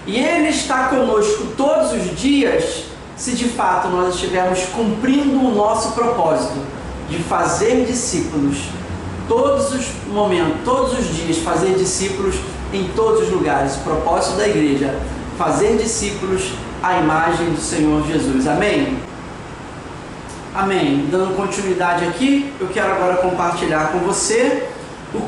E Ele está conosco todos os dias, se de fato nós estivermos cumprindo o nosso propósito de fazer discípulos. Todos os momentos, todos os dias, fazer discípulos em todos os lugares. O propósito da igreja: fazer discípulos à imagem do Senhor Jesus. Amém? Amém. Dando continuidade aqui, eu quero agora compartilhar com você o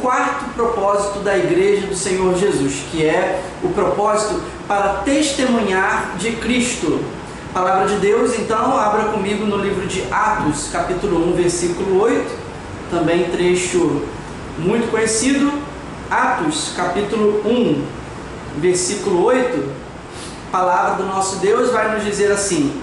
quarto propósito da igreja do Senhor Jesus, que é o propósito para testemunhar de Cristo. Palavra de Deus, então, abra comigo no livro de Atos, capítulo 1, versículo 8, também trecho muito conhecido. Atos, capítulo 1, versículo 8, a palavra do nosso Deus vai nos dizer assim: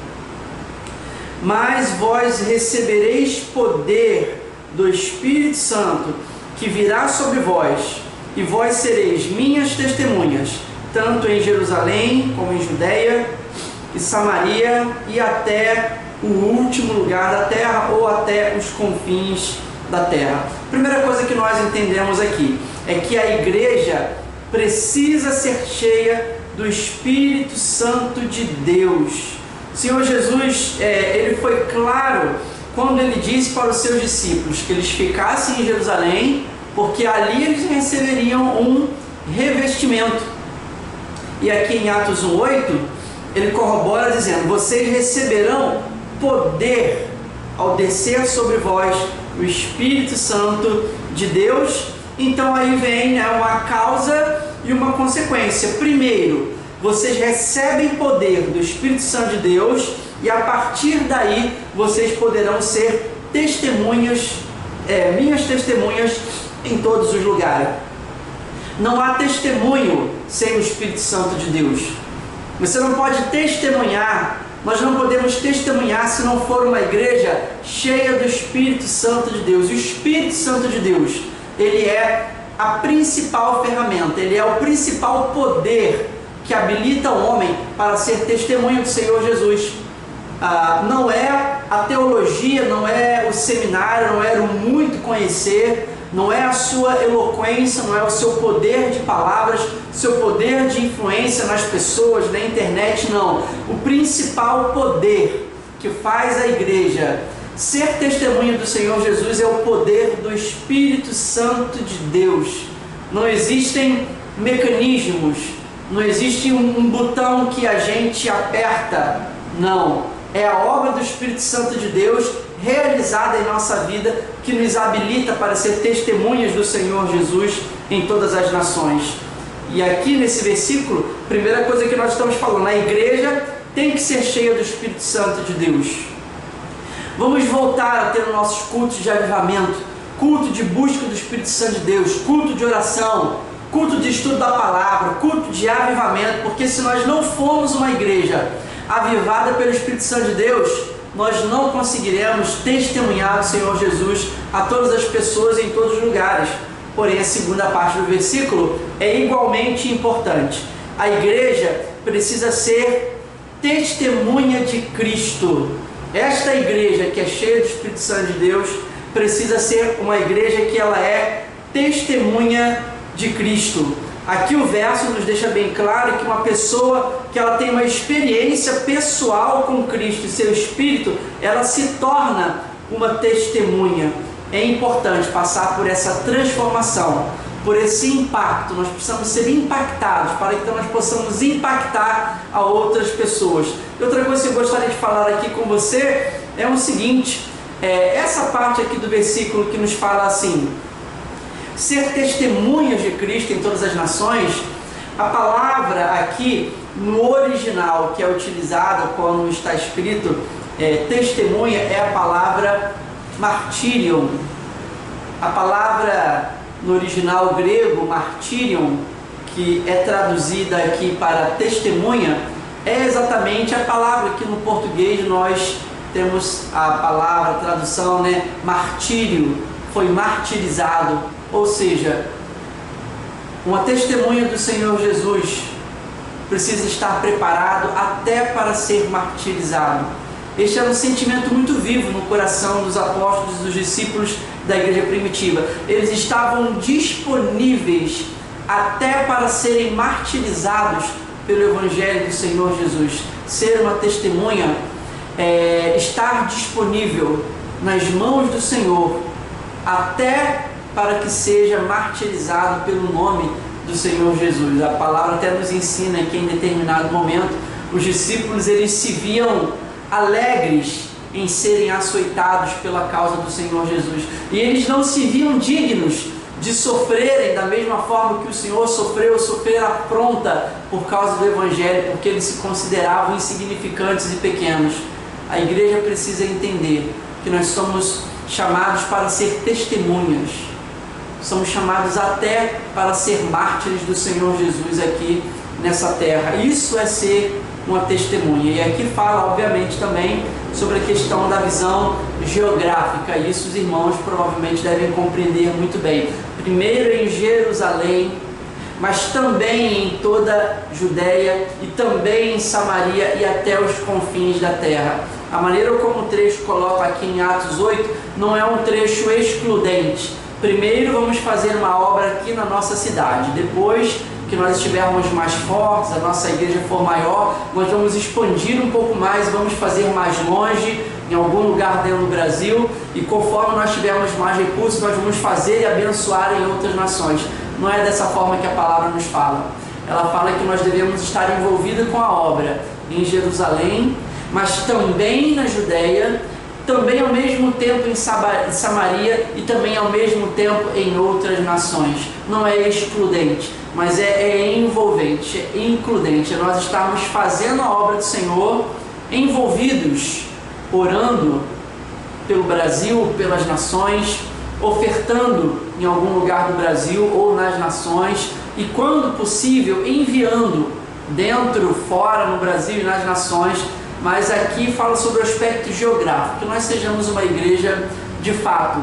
mas vós recebereis poder do Espírito Santo, que virá sobre vós, e vós sereis minhas testemunhas, tanto em Jerusalém, como em Judeia e Samaria, e até o último lugar da terra, ou até os confins da terra. Primeira coisa que nós entendemos aqui é que a igreja precisa ser cheia do Espírito Santo de Deus. O Senhor Jesus, ele foi claro quando ele disse para os seus discípulos que eles ficassem em Jerusalém, porque ali eles receberiam um revestimento. E aqui em Atos 1:8, ele corrobora dizendo: vocês receberão poder ao descer sobre vós o Espírito Santo de Deus. Então aí vem uma causa e uma consequência. Primeiro, vocês recebem poder do Espírito Santo de Deus, e a partir daí vocês poderão ser testemunhas, minhas testemunhas em todos os lugares. Não há testemunho sem o Espírito Santo de Deus. Você não pode testemunhar, nós não podemos testemunhar se não for uma igreja cheia do Espírito Santo de Deus. E o Espírito Santo de Deus, ele é a principal ferramenta, ele é o principal poder que habilita o homem para ser testemunho do Senhor Jesus. Não é a teologia, não é o seminário, não é o muito conhecer, não é a sua eloquência, não é o seu poder de palavras, seu poder de influência nas pessoas, na internet, não. O principal poder que faz a igreja ser testemunha do Senhor Jesus é o poder do Espírito Santo de Deus. Não existem mecanismos, não existe um botão que a gente aperta, não. É a obra do Espírito Santo de Deus realizada em nossa vida que nos habilita para ser testemunhas do Senhor Jesus em todas as nações. E aqui nesse versículo, primeira coisa que nós estamos falando, a igreja tem que ser cheia do Espírito Santo de Deus. Vamos voltar a ter nossos cultos de avivamento, culto de busca do Espírito Santo de Deus, culto de oração, culto de estudo da palavra, culto de avivamento, porque se nós não formos uma igreja avivada pelo Espírito Santo de Deus, nós não conseguiremos testemunhar o Senhor Jesus a todas as pessoas em todos os lugares. Porém, a segunda parte do versículo é igualmente importante. A igreja precisa ser testemunha de Cristo. Esta igreja que é cheia do Espírito Santo de Deus precisa ser uma igreja que ela é testemunha de Cristo. Aqui o verso nos deixa bem claro que uma pessoa que ela tem uma experiência pessoal com Cristo e seu Espírito, ela se torna uma testemunha. É importante passar por essa transformação, por esse impacto. Nós precisamos ser impactados para que nós possamos impactar a outras pessoas. E outra coisa que eu gostaria de falar aqui com você é o seguinte, essa parte aqui do versículo que nos fala assim, ser testemunhas de Cristo em todas as nações, a palavra aqui no original que é utilizada quando está escrito testemunha é a palavra martyrion. A palavra no original grego, martyrion, que é traduzida aqui para testemunha, é exatamente a palavra que no português nós temos a palavra, a tradução, martírio, foi martirizado. Ou seja, uma testemunha do Senhor Jesus precisa estar preparado até para ser martirizado. Este era um sentimento muito vivo no coração dos apóstolos e dos discípulos da igreja primitiva. Eles estavam disponíveis até para serem martirizados pelo Evangelho do Senhor Jesus. Ser uma testemunha é estar disponível nas mãos do Senhor até para que seja martirizado pelo nome do Senhor Jesus. A palavra até nos ensina que em determinado momento os discípulos eles se viam alegres em serem açoitados pela causa do Senhor Jesus. E eles não se viam dignos de sofrerem da mesma forma que o Senhor sofreu, sofrer afronta por causa do Evangelho, porque eles se consideravam insignificantes e pequenos. A igreja precisa entender que nós somos chamados para ser testemunhas. Somos chamados até para ser mártires do Senhor Jesus aqui nessa terra. Isso é ser uma testemunha. E aqui fala, obviamente, também sobre a questão da visão geográfica. Isso os irmãos provavelmente devem compreender muito bem. Primeiro em Jerusalém, mas também em toda a Judéia e também em Samaria e até os confins da terra. A maneira como o trecho coloca aqui em Atos 8 não é um trecho excludente. Primeiro vamos fazer uma obra aqui na nossa cidade, depois que nós estivermos mais fortes, a nossa igreja for maior, nós vamos expandir um pouco mais, vamos fazer mais longe, em algum lugar dentro do Brasil, e conforme nós tivermos mais recursos, nós vamos fazer e abençoar em outras nações. Não é dessa forma que a palavra nos fala. Ela fala que nós devemos estar envolvidos com a obra em Jerusalém, mas também na Judéia, também ao mesmo tempo em Samaria e também ao mesmo tempo em outras nações. Não é excludente, mas é envolvente, é includente. É nós estarmos fazendo a obra do Senhor, envolvidos, orando pelo Brasil, pelas nações, ofertando em algum lugar do Brasil ou nas nações e, quando possível, enviando dentro, fora, no Brasil e nas nações. Mas aqui fala sobre o aspecto geográfico, que nós sejamos uma igreja de fato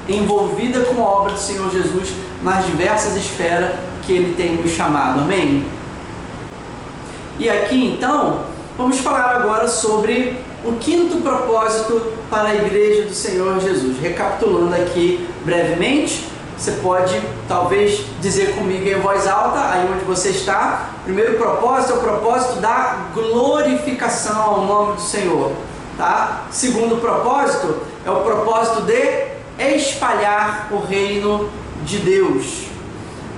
envolvida com a obra do Senhor Jesus nas diversas esferas que Ele tem nos chamado. Amém? E aqui então, vamos falar agora sobre o quinto propósito para a igreja do Senhor Jesus. Recapitulando aqui brevemente, você pode talvez dizer comigo em voz alta, aí onde você está. O primeiro propósito é o propósito da glorificação ao nome do Senhor. Tá? Segundo propósito é o propósito de espalhar o reino de Deus.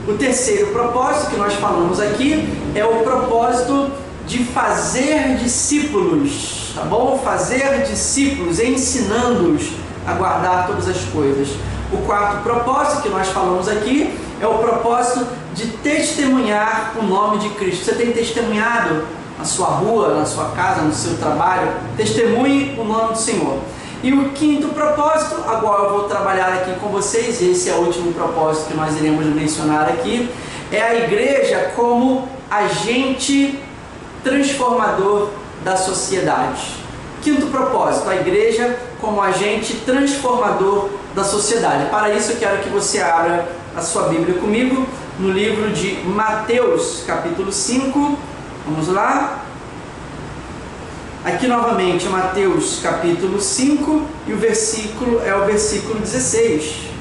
O terceiro propósito que nós falamos aqui é o propósito de fazer discípulos, tá bom? Fazer discípulos, ensinando-os a guardar todas as coisas. O quarto propósito que nós falamos aqui é o propósito de testemunhar o nome de Cristo. Você tem testemunhado na sua rua, na sua casa, no seu trabalho? Testemunhe o nome do Senhor. E o quinto propósito, agora eu vou trabalhar aqui com vocês, esse é o último propósito que nós iremos mencionar aqui, é a igreja como agente transformador da sociedade. O quinto propósito, a igreja como agente transformador da sociedade. Para isso eu quero que você abra a sua Bíblia comigo no livro de Mateus, capítulo 5. Vamos lá. Aqui novamente, Mateus capítulo 5, e o versículo é o versículo 16.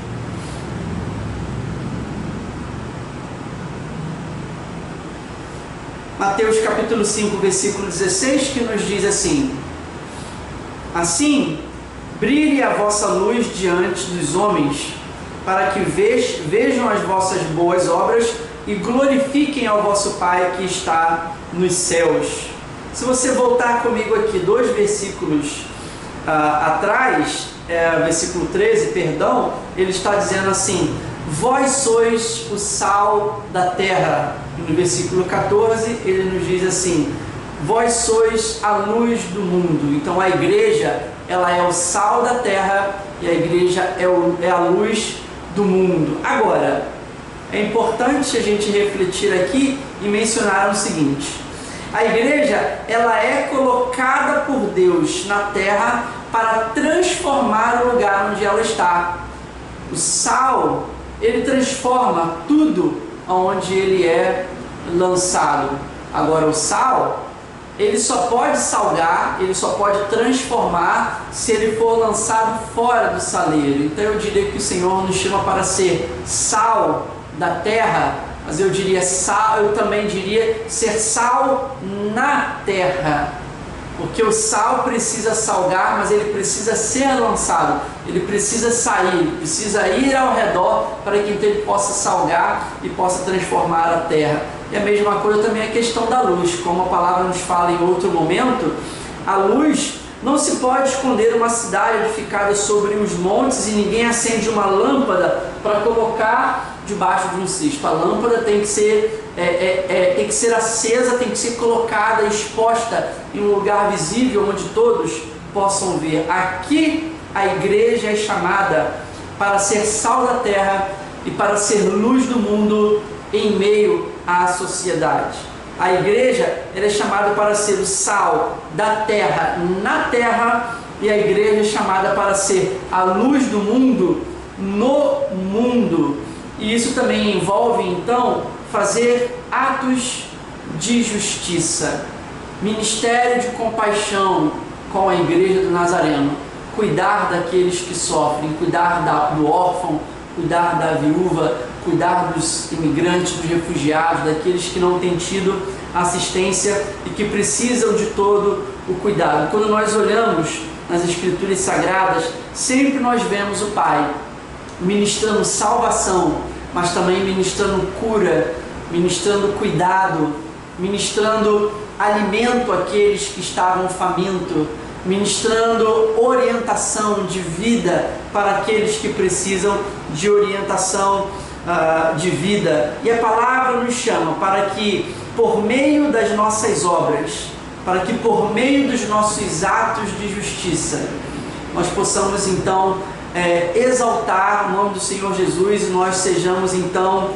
Mateus capítulo 5, versículo 16, que nos diz assim: assim, brilhe a vossa luz diante dos homens, para que vejam as vossas boas obras e glorifiquem ao vosso Pai que está nos céus. Se você voltar comigo aqui 2 versículos atrás, versículo 13, perdão, ele está dizendo assim: vós sois o sal da terra. E no versículo 14 ele nos diz assim: vós sois a luz do mundo. Então a igreja, ela é o sal da terra e a igreja é a luz do mundo. Agora, é importante a gente refletir aqui e mencionar o seguinte: a igreja, ela é colocada por Deus na terra para transformar o lugar onde ela está. O sal, ele transforma tudo onde ele é lançado. Agora, o sal, ele só pode salgar, ele só pode transformar se ele for lançado fora do saleiro. Então eu diria que o Senhor nos chama para ser sal da terra, mas eu também diria ser sal na terra, porque o sal precisa salgar, mas ele precisa ser lançado, ele precisa sair, ele precisa ir ao redor para que então ele possa salgar e possa transformar a terra. E a mesma coisa também é a questão da luz, como a palavra nos fala em outro momento. A luz não se pode esconder uma cidade edificada sobre os montes, e ninguém acende uma lâmpada para colocar debaixo de um cesto. A lâmpada tem que ser acesa, tem que ser colocada, exposta em um lugar visível onde todos possam ver. Aqui a igreja é chamada para ser sal da terra e para ser luz do mundo em meio à sociedade. A igreja, ela é chamada para ser o sal da terra na terra, e a igreja é chamada para ser a luz do mundo no mundo. E isso também envolve, então, fazer atos de justiça, ministério de compaixão com a igreja do Nazareno, cuidar daqueles que sofrem, cuidar do órfão, cuidar da viúva, cuidar dos imigrantes, dos refugiados, daqueles que não têm tido assistência e que precisam de todo o cuidado. Quando nós olhamos nas Escrituras Sagradas, sempre nós vemos o Pai ministrando salvação, mas também ministrando cura, ministrando cuidado, ministrando alimento àqueles que estavam famintos, ministrando orientação de vida para aqueles que precisam de orientação de vida. E a palavra nos chama para que, por meio das nossas obras, para que por meio dos nossos atos de justiça, nós possamos então exaltar o nome do Senhor Jesus, e nós sejamos então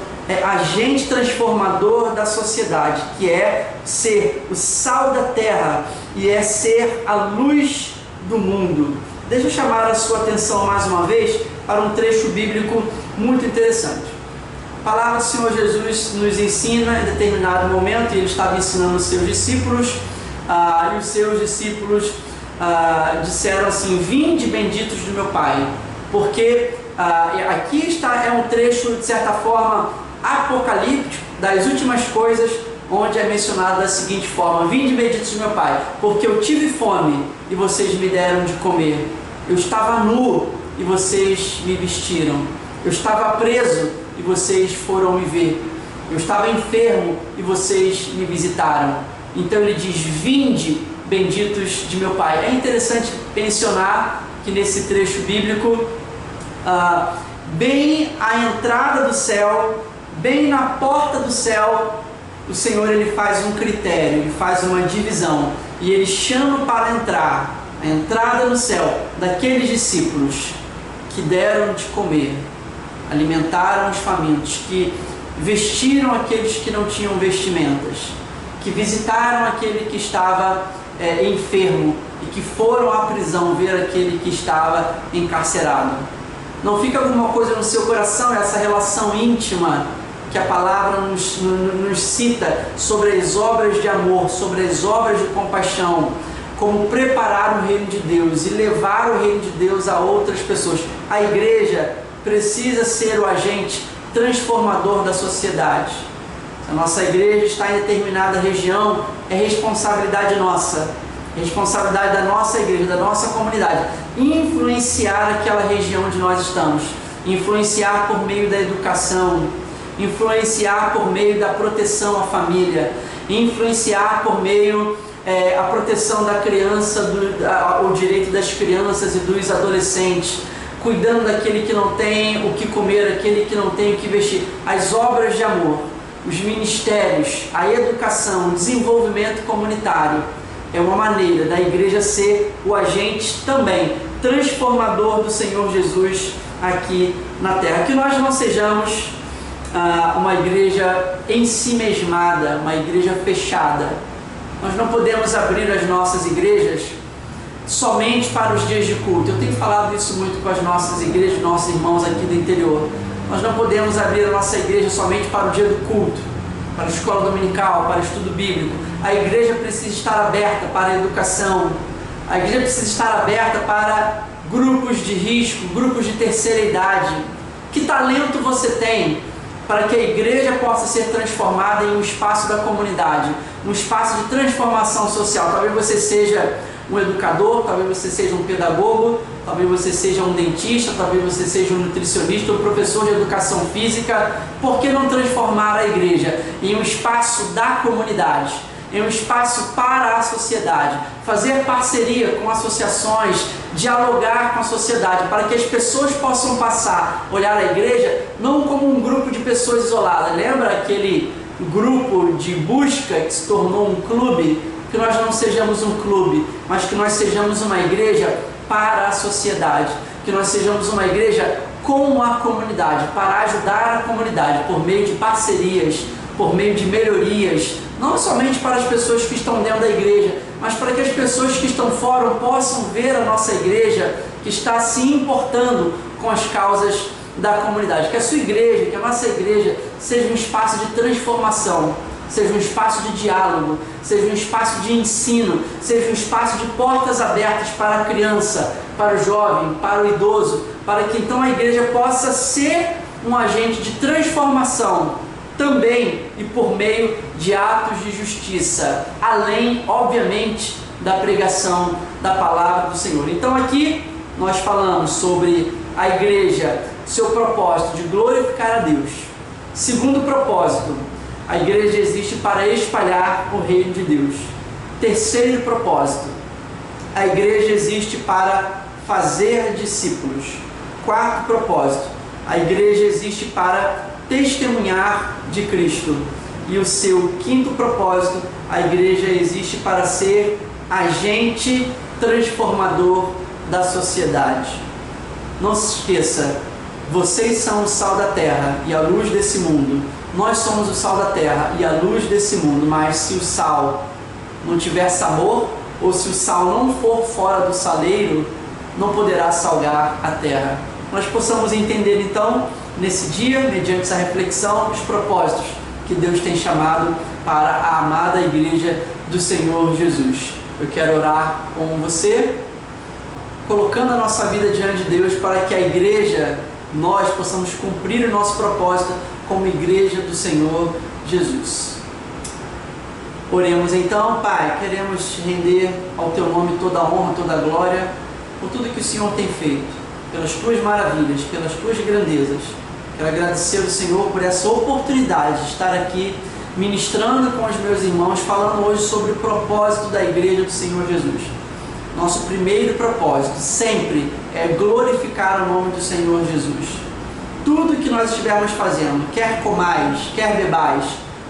agente transformador da sociedade, que é ser o sal da terra e é ser a luz do mundo. Deixa eu chamar a sua atenção mais uma vez para um trecho bíblico muito interessante. A palavra do Senhor Jesus nos ensina em determinado momento, e ele estava ensinando os seus discípulos, e os seus discípulos disseram assim: vinde benditos do meu Pai, porque aqui é um trecho de certa forma apocalíptico das últimas coisas, onde é mencionado da seguinte forma: vinde benditos do meu Pai, porque eu tive fome e vocês me deram de comer, eu estava nu e vocês me vestiram, eu estava preso e vocês foram me ver, eu estava enfermo e vocês me visitaram. Então ele diz: vinde benditos de meu Pai. É interessante mencionar que nesse trecho bíblico, bem à entrada do céu, bem na porta do céu, o Senhor ele faz um critério, ele faz uma divisão, e ele chama para entrar, a entrada no céu, daqueles discípulos que deram de comer, alimentaram os famintos, que vestiram aqueles que não tinham vestimentas, que visitaram aquele que estava enfermo, e que foram à prisão ver aquele que estava encarcerado. Não fica alguma coisa no seu coração, essa relação íntima que a palavra nos cita sobre as obras de amor, sobre as obras de compaixão, como preparar o reino de Deus e levar o reino de Deus a outras pessoas. A igreja precisa ser o agente transformador da sociedade. Se a nossa igreja está em determinada região, é responsabilidade nossa, responsabilidade da nossa igreja, da nossa comunidade, influenciar aquela região onde nós estamos, influenciar por meio da educação, influenciar por meio da proteção à família, influenciar por meio a proteção da criança, o direito das crianças e dos adolescentes, cuidando daquele que não tem o que comer, aquele que não tem o que vestir. As obras de amor, os ministérios, a educação, o desenvolvimento comunitário é uma maneira da igreja ser o agente também transformador do Senhor Jesus aqui na terra. Que nós não sejamos uma igreja ensimesmada, uma igreja fechada. Nós não podemos abrir as nossas igrejas somente para os dias de culto. Eu tenho falado isso muito com as nossas igrejas, nossos irmãos aqui do interior. Nós não podemos abrir a nossa igreja somente para o dia do culto, para a escola dominical, para o estudo bíblico. A igreja precisa estar aberta para a educação. A igreja precisa estar aberta para grupos de risco, grupos de terceira idade. Que talento você tem para que a igreja possa ser transformada em um espaço da comunidade, um espaço de transformação social? Talvez você seja um educador, talvez você seja um pedagogo, talvez você seja um dentista, talvez você seja um nutricionista ou professor de educação física. Por que não transformar a igreja em um espaço da comunidade, em um espaço para a sociedade, fazer parceria com associações, dialogar com a sociedade, para que as pessoas possam passar, olhar a igreja não como um grupo de pessoas isoladas. Lembra aquele grupo de busca que se tornou um clube? Que nós não sejamos um clube, mas que nós sejamos uma igreja para a sociedade, que nós sejamos uma igreja com a comunidade, para ajudar a comunidade por meio de parcerias, por meio de melhorias, não somente para as pessoas que estão dentro da igreja, mas para que as pessoas que estão fora possam ver a nossa igreja que está se importando com as causas da comunidade. Que a sua igreja, que a nossa igreja seja um espaço de transformação, seja um espaço de diálogo, seja um espaço de ensino, seja um espaço de portas abertas para a criança, para o jovem, para o idoso, para que então a igreja possa ser um agente de transformação também e por meio de atos de justiça, além, obviamente, da pregação da palavra do Senhor. Então aqui nós falamos sobre a igreja, seu propósito de glorificar a Deus. Segundo propósito, a igreja existe para espalhar o reino de Deus. Terceiro propósito, a igreja existe para fazer discípulos. Quarto propósito, a igreja existe para testemunhar de Cristo. E o seu quinto propósito, a igreja existe para ser agente transformador da sociedade. Não se esqueça, vocês são o sal da terra e a luz desse mundo. Nós somos o sal da terra e a luz desse mundo, mas se o sal não tiver sabor, ou se o sal não for fora do saleiro, não poderá salgar a terra. Nós possamos entender então, nesse dia, mediante essa reflexão, os propósitos que Deus tem chamado para a amada igreja do Senhor Jesus. Eu quero orar com você, colocando a nossa vida diante de Deus para que a igreja, nós possamos cumprir o nosso propósito como igreja do Senhor Jesus. Oremos então. Pai, queremos render ao Teu nome toda a honra, toda a glória, por tudo que o Senhor tem feito, pelas Tuas maravilhas, pelas Tuas grandezas. Quero agradecer ao Senhor por essa oportunidade de estar aqui ministrando com os meus irmãos, falando hoje sobre o propósito da igreja do Senhor Jesus. Nosso primeiro propósito sempre é glorificar o nome do Senhor Jesus. Tudo que nós estivermos fazendo, quer comais, quer bebais,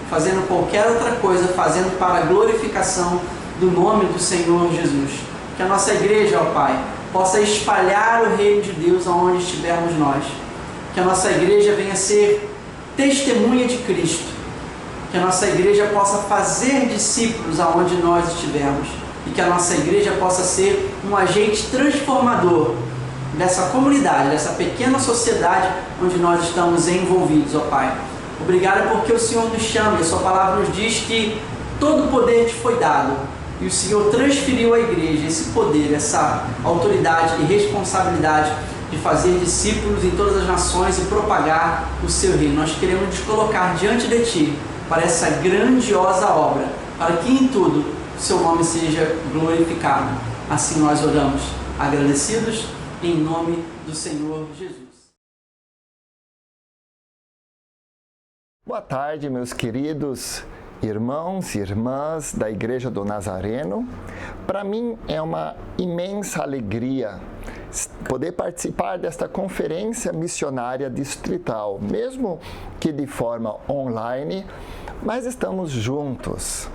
fazendo qualquer outra coisa, fazendo para a glorificação do nome do Senhor Jesus. Que a nossa igreja, ó Pai, possa espalhar o reino de Deus aonde estivermos nós. Que a nossa igreja venha ser testemunha de Cristo. Que a nossa igreja possa fazer discípulos aonde nós estivermos. e que a nossa igreja possa ser um agente transformador dessa comunidade, dessa pequena sociedade onde nós estamos envolvidos, ó Pai. Obrigado porque o Senhor nos chama e a sua palavra nos diz que todo o poder te foi dado e o Senhor transferiu à igreja esse poder, essa autoridade e responsabilidade de fazer discípulos em todas as nações e propagar o seu reino. Nós queremos nos colocar diante de Ti para essa grandiosa obra, para que em tudo o seu nome seja glorificado. Assim nós oramos, agradecidos, em nome do Senhor Jesus. Boa tarde, meus queridos irmãos e irmãs da Igreja do Nazareno. Para mim é uma imensa alegria poder participar desta conferência missionária distrital, mesmo que de forma online, mas estamos juntos.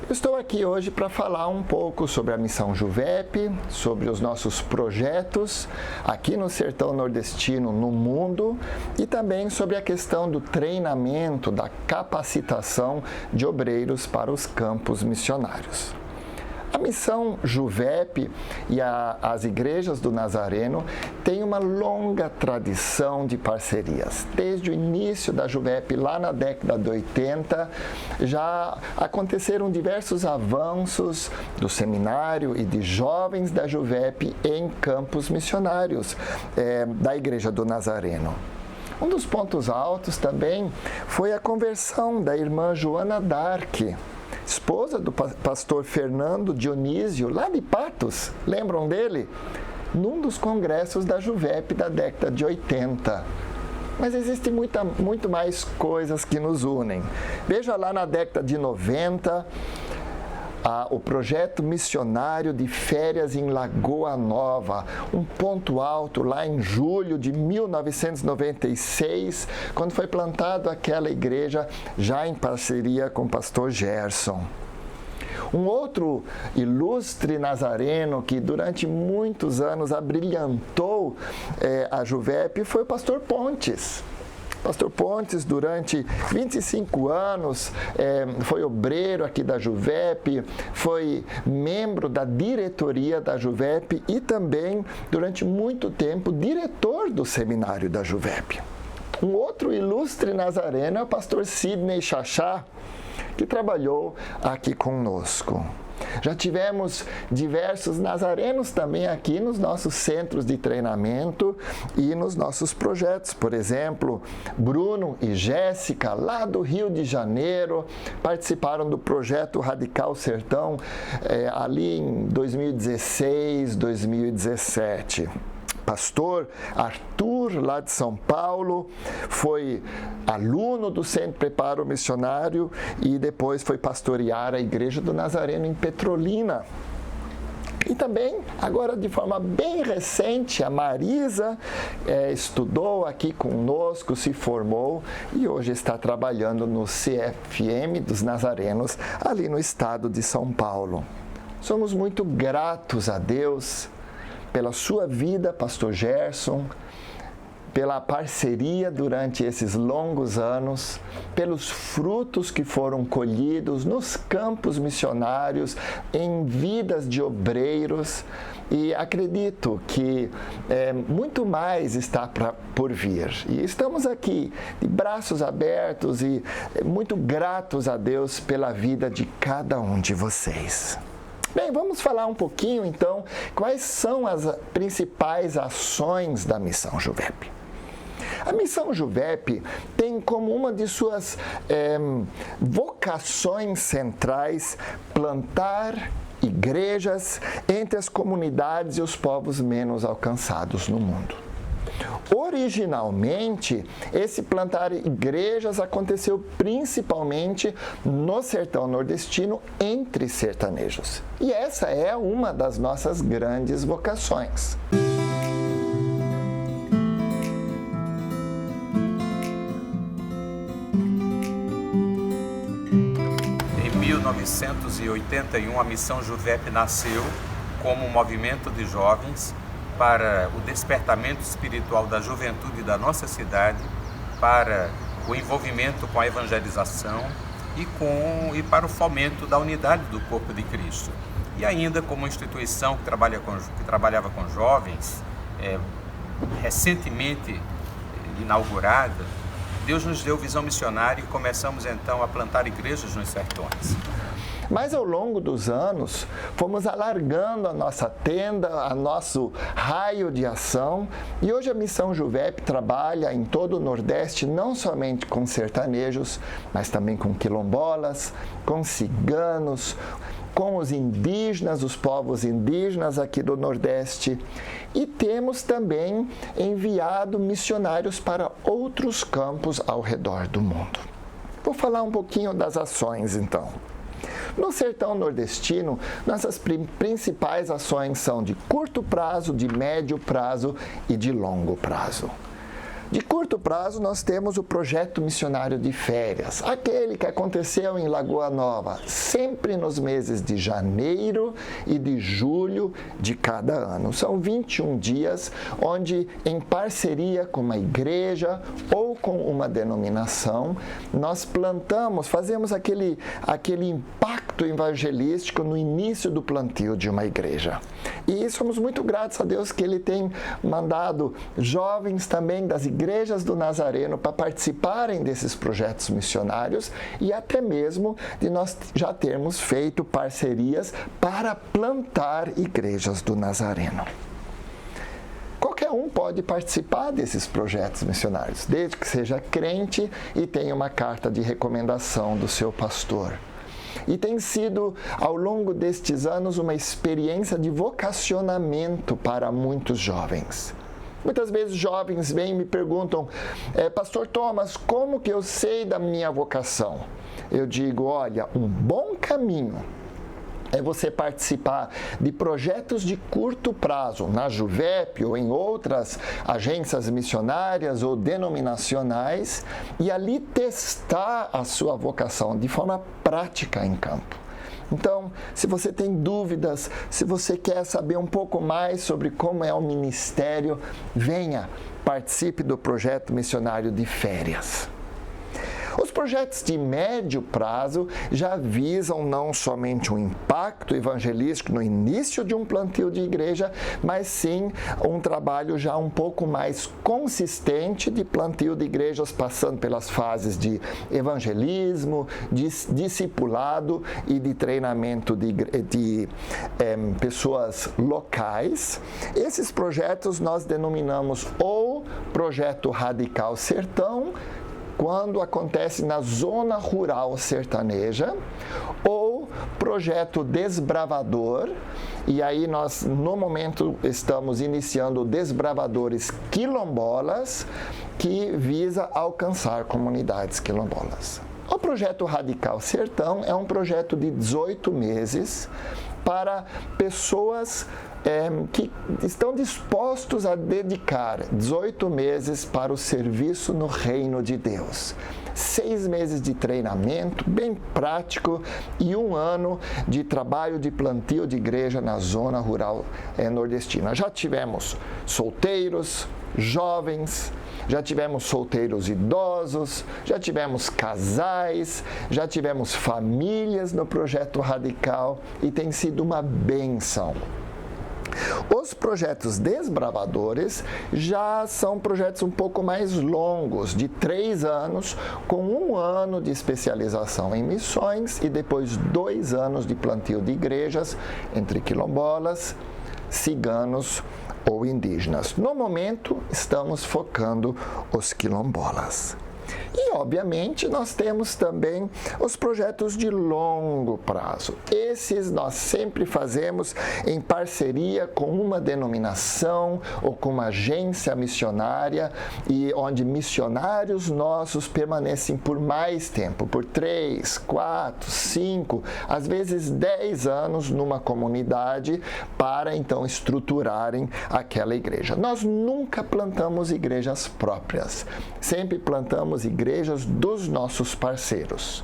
Eu estou aqui hoje para falar um pouco sobre a Missão Juvep, sobre os nossos projetos aqui no Sertão Nordestino, no mundo, e também sobre a questão do treinamento, da capacitação de obreiros para os campos missionários. A Missão Juvep e as igrejas do Nazareno têm uma longa tradição de parcerias. Desde o início da Juvep, lá na década de 80, já aconteceram diversos avanços do seminário e de jovens da Juvep em campos missionários da Igreja do Nazareno. Um dos pontos altos também foi a conversão da irmã Joana Dark, esposa do pastor Fernando Dionísio, lá de Patos, lembram dele? Num dos congressos da Juvep da década de 80. Mas existem muito mais coisas que nos unem. Veja lá na década de 90, o projeto missionário de férias em Lagoa Nova, um ponto alto lá em julho de 1996, quando foi plantada aquela igreja já em parceria com o pastor Gerson. Um outro ilustre nazareno que durante muitos anos abrilhantou a Juvep foi o pastor Pontes. Pastor Pontes, durante 25 anos, foi obreiro aqui da Juvep, foi membro da diretoria da Juvep e também, durante muito tempo, diretor do seminário da Juvep. Um outro ilustre nazareno é o pastor Sidney Chachá, que trabalhou aqui conosco. Já tivemos diversos nazarenos também aqui nos nossos centros de treinamento e nos nossos projetos. Por exemplo, Bruno e Jéssica, lá do Rio de Janeiro, participaram do projeto Radical Sertão ali em 2016, 2017. Pastor Arthur, lá de São Paulo, foi aluno do Centro Preparo Missionário e depois foi pastorear a Igreja do Nazareno em Petrolina. E também, agora de forma bem recente, a Marisa estudou aqui conosco, se formou e hoje está trabalhando no CFM dos Nazarenos, ali no estado de São Paulo. Somos muito gratos a Deus pela sua vida, pastor Gerson, pela parceria durante esses longos anos, pelos frutos que foram colhidos nos campos missionários, em vidas de obreiros, e acredito que muito mais está por vir. E estamos aqui de braços abertos e muito gratos a Deus pela vida de cada um de vocês. Bem, vamos falar um pouquinho, então, quais são as principais ações da Missão Juvep. A Missão Juvep tem como uma de suas vocações centrais plantar igrejas entre as comunidades e os povos menos alcançados no mundo. Originalmente, esse plantar igrejas aconteceu principalmente no sertão nordestino entre sertanejos. E essa é uma das nossas grandes vocações. Em 1981, a Missão Juvep nasceu como um movimento de jovens para o despertamento espiritual da juventude da nossa cidade, para o envolvimento com a evangelização e para o fomento da unidade do corpo de Cristo. E ainda como instituição que trabalhava com jovens, recentemente inaugurada, Deus nos deu visão missionária e começamos então a plantar igrejas nos sertões. Mas ao longo dos anos, fomos alargando a nossa tenda, a nosso raio de ação, e hoje a Missão Juvep trabalha em todo o Nordeste, não somente com sertanejos, mas também com quilombolas, com ciganos, com os indígenas, os povos indígenas aqui do Nordeste, e temos também enviado missionários para outros campos ao redor do mundo. Vou falar um pouquinho das ações, então. No sertão nordestino, nossas principais ações são de curto prazo, de médio prazo e de longo prazo. De curto prazo, nós temos o projeto missionário de férias, aquele que aconteceu em Lagoa Nova, sempre nos meses de janeiro e de julho de cada ano. São 21 dias onde, em parceria com uma igreja ou com uma denominação, nós fazemos aquele impacto evangelístico no início do plantio de uma igreja. E somos muito gratos a Deus que Ele tem mandado jovens também das igrejas do Nazareno para participarem desses projetos missionários e até mesmo de nós já termos feito parcerias para plantar igrejas do Nazareno. Qualquer um pode participar desses projetos missionários, desde que seja crente e tenha uma carta de recomendação do seu pastor. E tem sido, ao longo destes anos, uma experiência de vocacionamento para muitos jovens. Muitas vezes jovens vêm e me perguntam, Pastor Thomas, como que eu sei da minha vocação? Eu digo, olha, um bom caminho é você participar de projetos de curto prazo, na Juvep ou em outras agências missionárias ou denominacionais, e ali testar a sua vocação de forma prática em campo. Então, se você tem dúvidas, se você quer saber um pouco mais sobre como é o ministério, venha, participe do projeto missionário de férias. Os projetos de médio prazo já visam não somente um impacto evangelístico no início de um plantio de igreja, mas sim um trabalho já um pouco mais consistente de plantio de igrejas, passando pelas fases de evangelismo, de discipulado e de treinamento de pessoas locais. Esses projetos nós denominamos ou Projeto Radical Sertão, quando acontece na zona rural sertaneja, ou Projeto Desbravador, e aí nós no momento estamos iniciando o Desbravadores Quilombolas, que visa alcançar comunidades quilombolas. O Projeto Radical Sertão é um projeto de 18 meses para pessoas que estão dispostos a dedicar 18 meses para o serviço no reino de Deus. 6 meses de treinamento bem prático e 1 ano de trabalho de plantio de igreja na zona rural nordestina. Já tivemos solteiros, jovens, já tivemos solteiros idosos, já tivemos casais, já tivemos famílias no Projeto Radical e tem sido uma bênção. Os projetos desbravadores já são projetos um pouco mais longos, de 3 anos, com 1 ano de especialização em missões e depois 2 anos de plantio de igrejas entre quilombolas, ciganos ou indígenas. No momento, estamos focando os quilombolas. E, obviamente, nós temos também os projetos de longo prazo. Esses nós sempre fazemos em parceria com uma denominação ou com uma agência missionária, e onde missionários nossos permanecem por mais tempo, por 3, 4, 5, às vezes 10 anos numa comunidade, para então estruturarem aquela igreja. Nós nunca plantamos igrejas próprias, sempre plantamos igrejas dos nossos parceiros.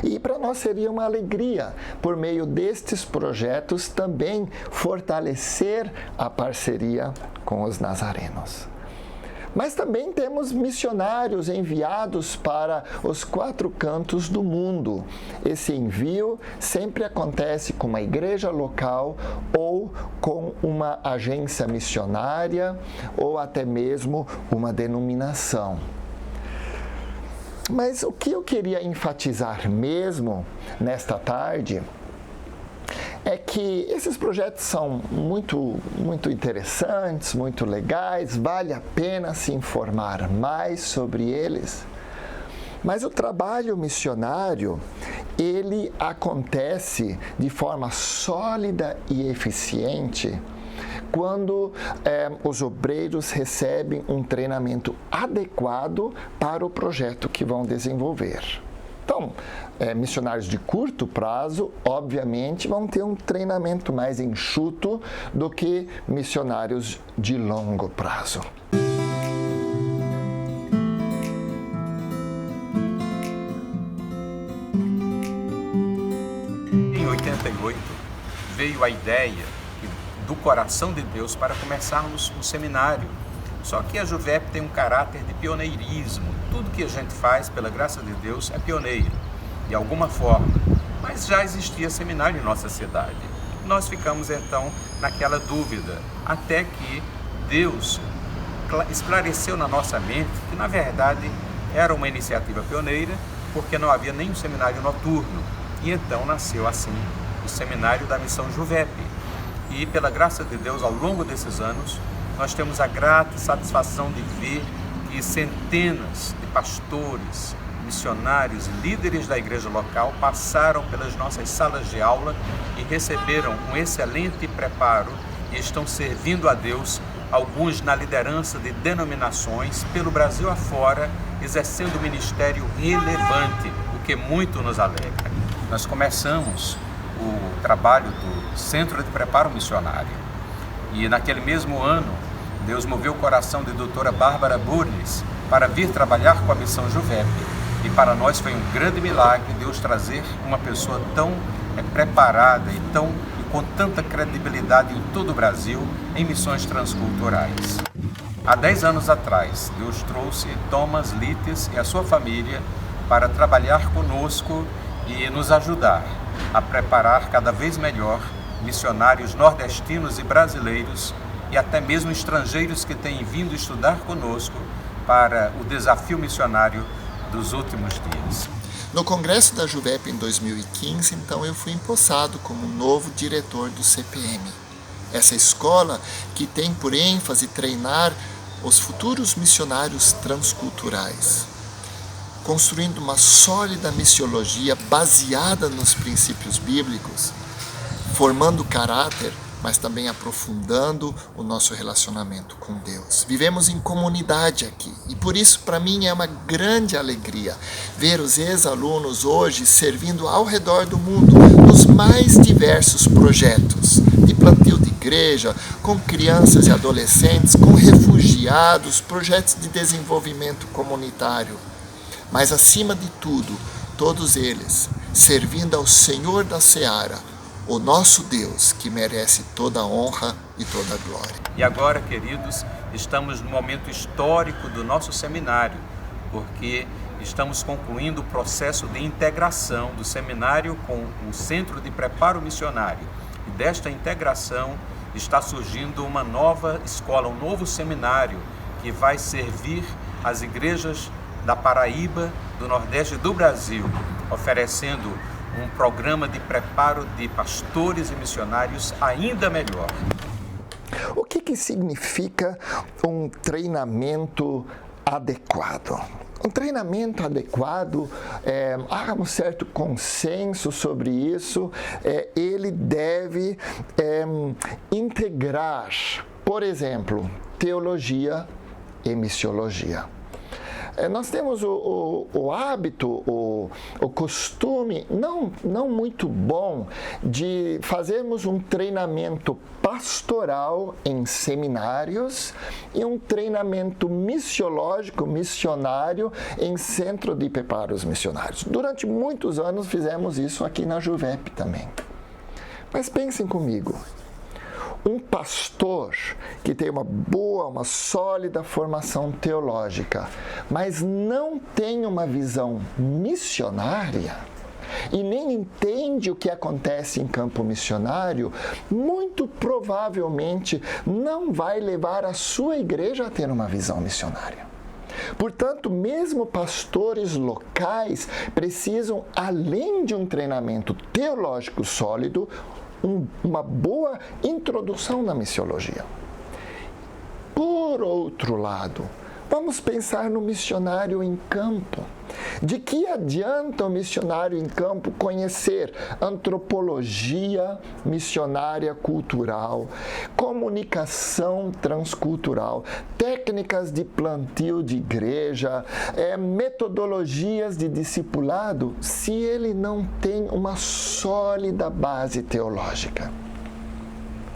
E para nós seria uma alegria, por meio destes projetos, também fortalecer a parceria com os nazarenos. Mas também temos missionários enviados para os 4 cantos do mundo. Esse envio sempre acontece com uma igreja local ou com uma agência missionária ou até mesmo uma denominação. Mas o que eu queria enfatizar mesmo nesta tarde é que esses projetos são muito interessantes, muito legais, vale a pena se informar mais sobre eles. Mas o trabalho missionário, ele acontece de forma sólida e eficiente quando os obreiros recebem um treinamento adequado para o projeto que vão desenvolver. Então, missionários de curto prazo, obviamente, vão ter um treinamento mais enxuto do que missionários de longo prazo. Em 88, veio a ideia do coração de Deus para começarmos um seminário. Só que a JUVEP tem um caráter de pioneirismo. Tudo que a gente faz, pela graça de Deus, é pioneiro, de alguma forma. Mas já existia seminário em nossa cidade. Nós ficamos, então, naquela dúvida, até que Deus esclareceu na nossa mente que, na verdade, era uma iniciativa pioneira, porque não havia nenhum seminário noturno. E então nasceu, assim, o seminário da Missão JUVEP. E, pela graça de Deus, ao longo desses anos, nós temos a grata satisfação de ver que centenas de pastores, missionários e líderes da igreja local passaram pelas nossas salas de aula e receberam um excelente preparo e estão servindo a Deus, alguns na liderança de denominações pelo Brasil afora, exercendo um ministério relevante, o que muito nos alegra. Nós começamos o trabalho do Centro de Preparo Missionário e naquele mesmo ano Deus moveu o coração de doutora Bárbara Burnes para vir trabalhar com a Missão JUVEP. E para nós foi um grande milagre Deus trazer uma pessoa tão preparada e com tanta credibilidade em todo o Brasil em missões transculturais. Há 10 anos atrás, Deus trouxe Thomas Littes e a sua família para trabalhar conosco e nos ajudar a preparar cada vez melhor missionários nordestinos e brasileiros e até mesmo estrangeiros que têm vindo estudar conosco para o desafio missionário dos últimos dias. No congresso da JUVEP em 2015, então, eu fui empossado como novo diretor do CPM. Essa escola que tem por ênfase treinar os futuros missionários transculturais, construindo uma sólida missiologia baseada nos princípios bíblicos, formando caráter, mas também aprofundando o nosso relacionamento com Deus. Vivemos em comunidade aqui e por isso para mim é uma grande alegria ver os ex-alunos hoje servindo ao redor do mundo nos mais diversos projetos de plantio de igreja, com crianças e adolescentes, com refugiados, projetos de desenvolvimento comunitário. Mas acima de tudo, todos eles servindo ao Senhor da Seara, o nosso Deus, que merece toda a honra e toda a glória. E agora, queridos, estamos no momento histórico do nosso seminário, porque estamos concluindo o processo de integração do seminário com o Centro de Preparo Missionário. E desta integração está surgindo uma nova escola, um novo seminário, que vai servir as igrejas da Paraíba, do Nordeste e do Brasil, oferecendo um programa de preparo de pastores e missionários ainda melhor. O que significa um treinamento adequado? Um treinamento adequado, há um certo consenso sobre isso, ele deve integrar, por exemplo, teologia e missiologia. Nós temos o hábito, o costume não muito bom de fazermos um treinamento pastoral em seminários e um treinamento missiológico, missionário em centro de preparos missionários. Durante muitos anos fizemos isso aqui na JUVEP também. Mas pensem comigo, Um pastor que tem uma boa, uma sólida formação teológica, mas não tem uma visão missionária e nem entende o que acontece em campo missionário, muito provavelmente não vai levar a sua igreja a ter uma visão missionária. Portanto, mesmo pastores locais precisam, além de um treinamento teológico sólido, uma boa introdução na missiologia. Por outro lado, vamos pensar no missionário em campo. De que adianta o missionário em campo conhecer antropologia missionária cultural, comunicação transcultural, técnicas de plantio de igreja, metodologias de discipulado, se ele não tem uma sólida base teológica?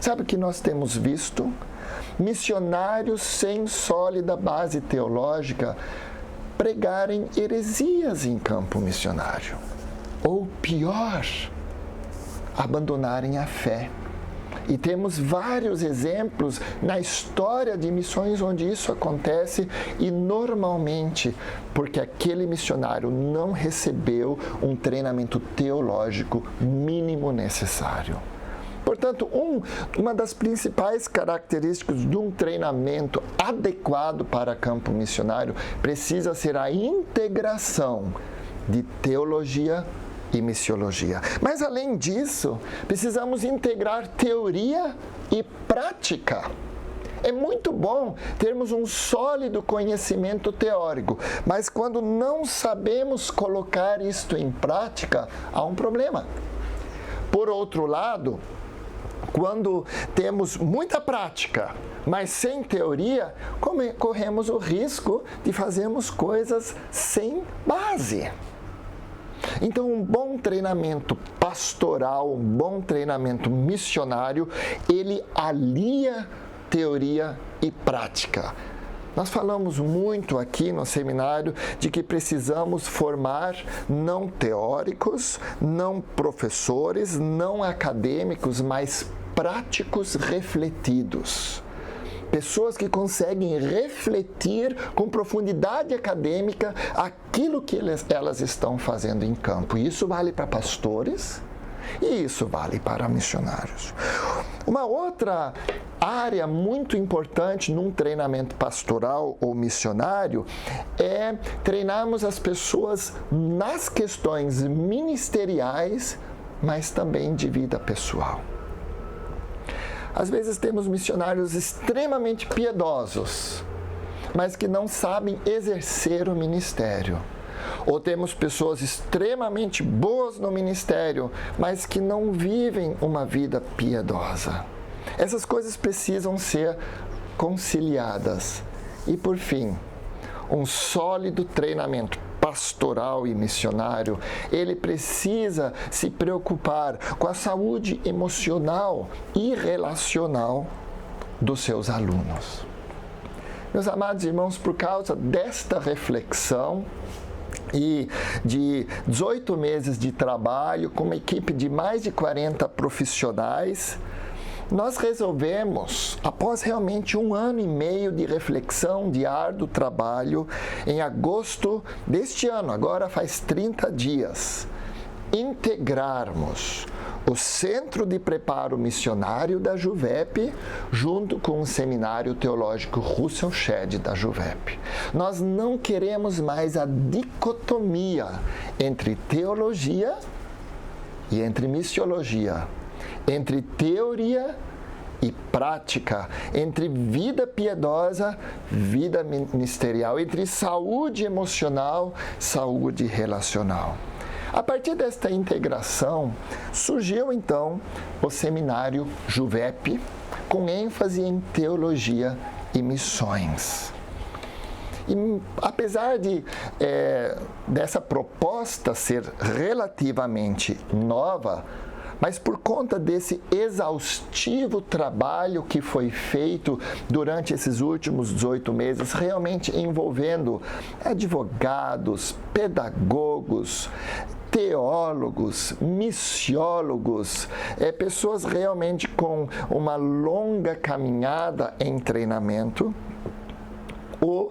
Sabe o que nós temos visto? Missionários sem sólida base teológica pregarem heresias em campo missionário. Ou pior, abandonarem a fé. E temos vários exemplos na história de missões onde isso acontece e normalmente porque aquele missionário não recebeu um treinamento teológico mínimo necessário. Portanto, uma das principais características de um treinamento adequado para campo missionário precisa ser a integração de teologia e missiologia. Mas, além disso, precisamos integrar teoria e prática. É muito bom termos um sólido conhecimento teórico, mas quando não sabemos colocar isto em prática, há um problema. Por outro lado, quando temos muita prática, mas sem teoria, corremos o risco de fazermos coisas sem base. Então, um bom treinamento pastoral, um bom treinamento missionário, ele alia teoria e prática. Nós falamos muito aqui no seminário de que precisamos formar não teóricos, não professores, não acadêmicos, mas práticos refletidos. Pessoas que conseguem refletir com profundidade acadêmica aquilo que elas estão fazendo em campo. E isso vale para pastores e isso vale para missionários. Uma outra área muito importante num treinamento pastoral ou missionário é treinarmos as pessoas nas questões ministeriais, mas também de vida pessoal. Às vezes temos missionários extremamente piedosos, mas que não sabem exercer o ministério. Ou temos pessoas extremamente boas no ministério, mas que não vivem uma vida piedosa. Essas coisas precisam ser conciliadas. E, por fim, um sólido treinamento pastoral e missionário, ele precisa se preocupar com a saúde emocional e relacional dos seus alunos. Meus amados irmãos, por causa desta reflexão e de 18 meses de trabalho com uma equipe de mais de 40 profissionais, nós resolvemos, após realmente 1 ano e meio de reflexão, de árduo trabalho, em agosto deste ano, agora faz 30 dias, integrarmos o Centro de Preparo Missionário da JUVEP junto com o Seminário Teológico Russell Shedd da JUVEP. Nós não queremos mais a dicotomia entre teologia e entre missiologia, entre teoria e prática, entre vida piedosa, vida ministerial, entre saúde emocional, saúde relacional. A partir desta integração, surgiu então o seminário JUVEP, com ênfase em teologia e missões. E apesar dessa proposta ser relativamente nova, Mas por conta desse exaustivo trabalho que foi feito durante esses últimos 18 meses, realmente envolvendo advogados, pedagogos, teólogos, missiólogos, pessoas realmente com uma longa caminhada em treinamento, o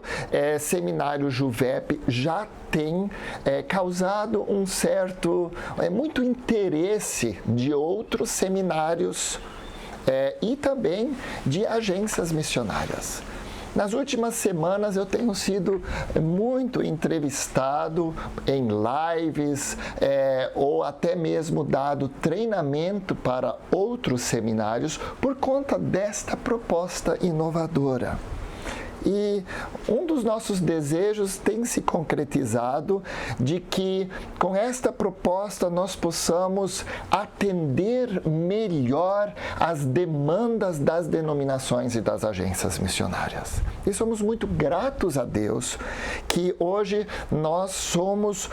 seminário Juvep já tem causado um certo, muito interesse de outros seminários e também de agências missionárias. Nas últimas semanas eu tenho sido muito entrevistado em lives ou até mesmo dado treinamento para outros seminários por conta desta proposta inovadora. E um dos nossos desejos tem se concretizado de que com esta proposta nós possamos atender melhor as demandas das denominações e das agências missionárias. E somos muito gratos a Deus que hoje nós somos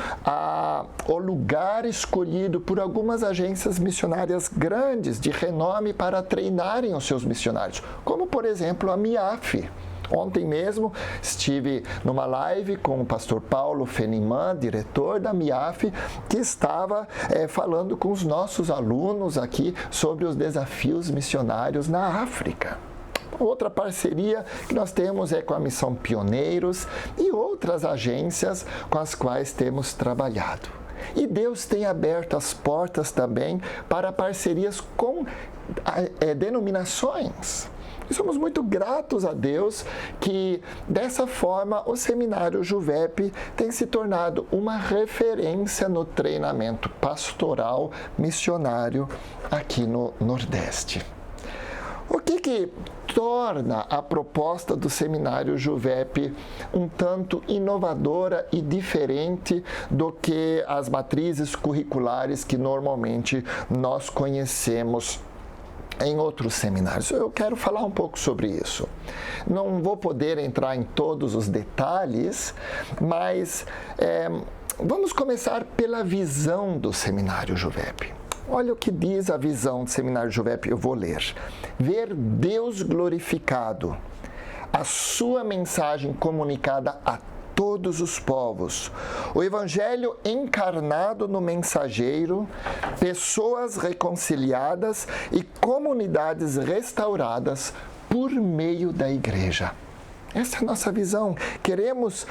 o lugar escolhido por algumas agências missionárias grandes de renome para treinarem os seus missionários, como por exemplo a MIAF. Ontem mesmo estive numa live com o pastor Paulo Feniman, diretor da MIAF, que estava falando com os nossos alunos aqui sobre os desafios missionários na África. Outra parceria que nós temos é com a Missão Pioneiros e outras agências com as quais temos trabalhado. E Deus tem aberto as portas também para parcerias com denominações. E somos muito gratos a Deus que, dessa forma, o Seminário Juvep tem se tornado uma referência no treinamento pastoral missionário aqui no Nordeste. O que torna a proposta do Seminário Juvep um tanto inovadora e diferente do que as matrizes curriculares que normalmente nós conhecemos em outros seminários? Eu quero falar um pouco sobre isso. Não vou poder entrar em todos os detalhes, mas vamos começar pela visão do Seminário Juvep. Olha o que diz a visão do Seminário Juvep, eu vou ler. Ver Deus glorificado, a sua mensagem comunicada a todos os povos, o Evangelho encarnado no mensageiro, pessoas reconciliadas e comunidades restauradas por meio da igreja. Essa é a nossa visão. Queremos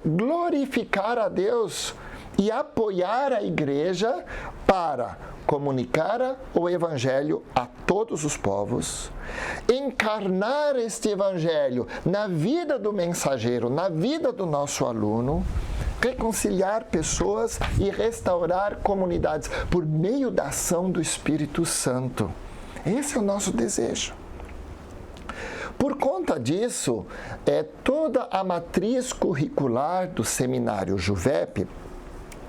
glorificar a Deus e apoiar a igreja para comunicar o Evangelho a todos os povos, encarnar este Evangelho na vida do mensageiro, na vida do nosso aluno, reconciliar pessoas e restaurar comunidades por meio da ação do Espírito Santo. Esse é o nosso desejo. Por conta disso, toda a matriz curricular do Seminário Juvep,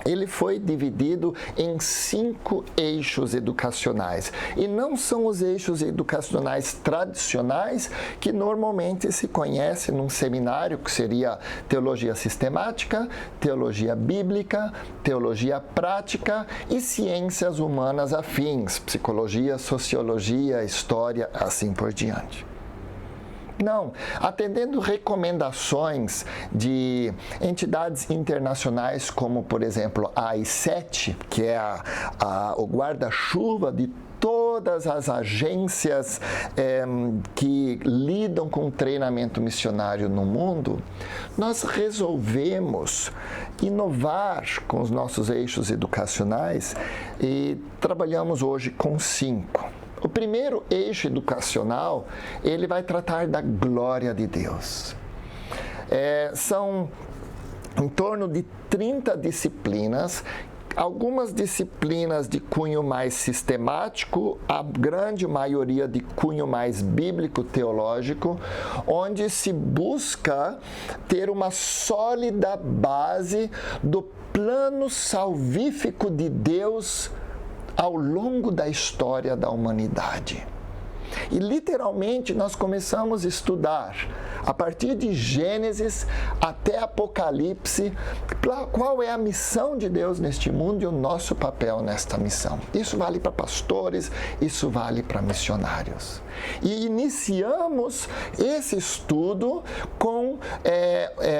ele foi dividido em 5 eixos educacionais. E não são os eixos educacionais tradicionais que normalmente se conhece num seminário, que seria teologia sistemática, teologia bíblica, teologia prática e ciências humanas afins, psicologia, sociologia, história, assim por diante. Não, atendendo recomendações de entidades internacionais como, por exemplo, a I7, que é o guarda-chuva de todas as agências que lidam com treinamento missionário no mundo, nós resolvemos inovar com os nossos eixos educacionais e trabalhamos hoje com 5. O primeiro eixo educacional, ele vai tratar da glória de Deus. São em torno de 30 disciplinas, algumas disciplinas de cunho mais sistemático, a grande maioria de cunho mais bíblico-teológico, onde se busca ter uma sólida base do plano salvífico de Deus ao longo da história da humanidade. E literalmente nós começamos a estudar, a partir de Gênesis até Apocalipse, qual é a missão de Deus neste mundo e o nosso papel nesta missão. Isso vale para pastores, isso vale para missionários. E iniciamos esse estudo com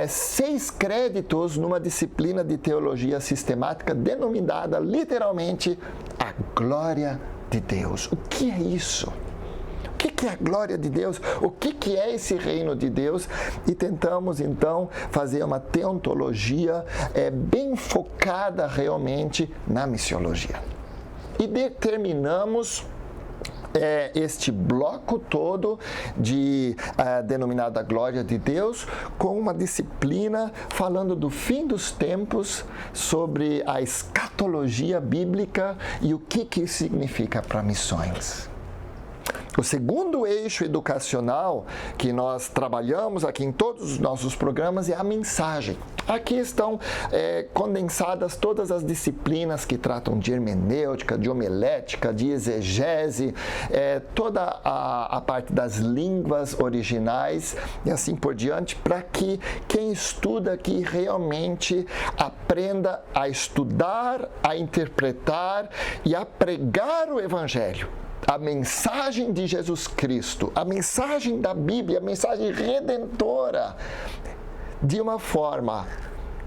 6 créditos numa disciplina de teologia sistemática denominada literalmente a glória de Deus. O que é isso? O que é a glória de Deus? O que é esse reino de Deus? E tentamos então fazer uma teontologia bem focada realmente na missiologia. E determinamos este bloco todo denominado a glória de Deus, com uma disciplina falando do fim dos tempos, sobre a escatologia bíblica e o que isso significa para missões. O segundo eixo educacional que nós trabalhamos aqui em todos os nossos programas é a mensagem. Aqui estão condensadas todas as disciplinas que tratam de hermenêutica, de homilética, de exegese, toda a parte das línguas originais e assim por diante, para que quem estuda aqui realmente aprenda a estudar, a interpretar e a pregar o Evangelho. A mensagem de Jesus Cristo, a mensagem da Bíblia, a mensagem redentora, de uma forma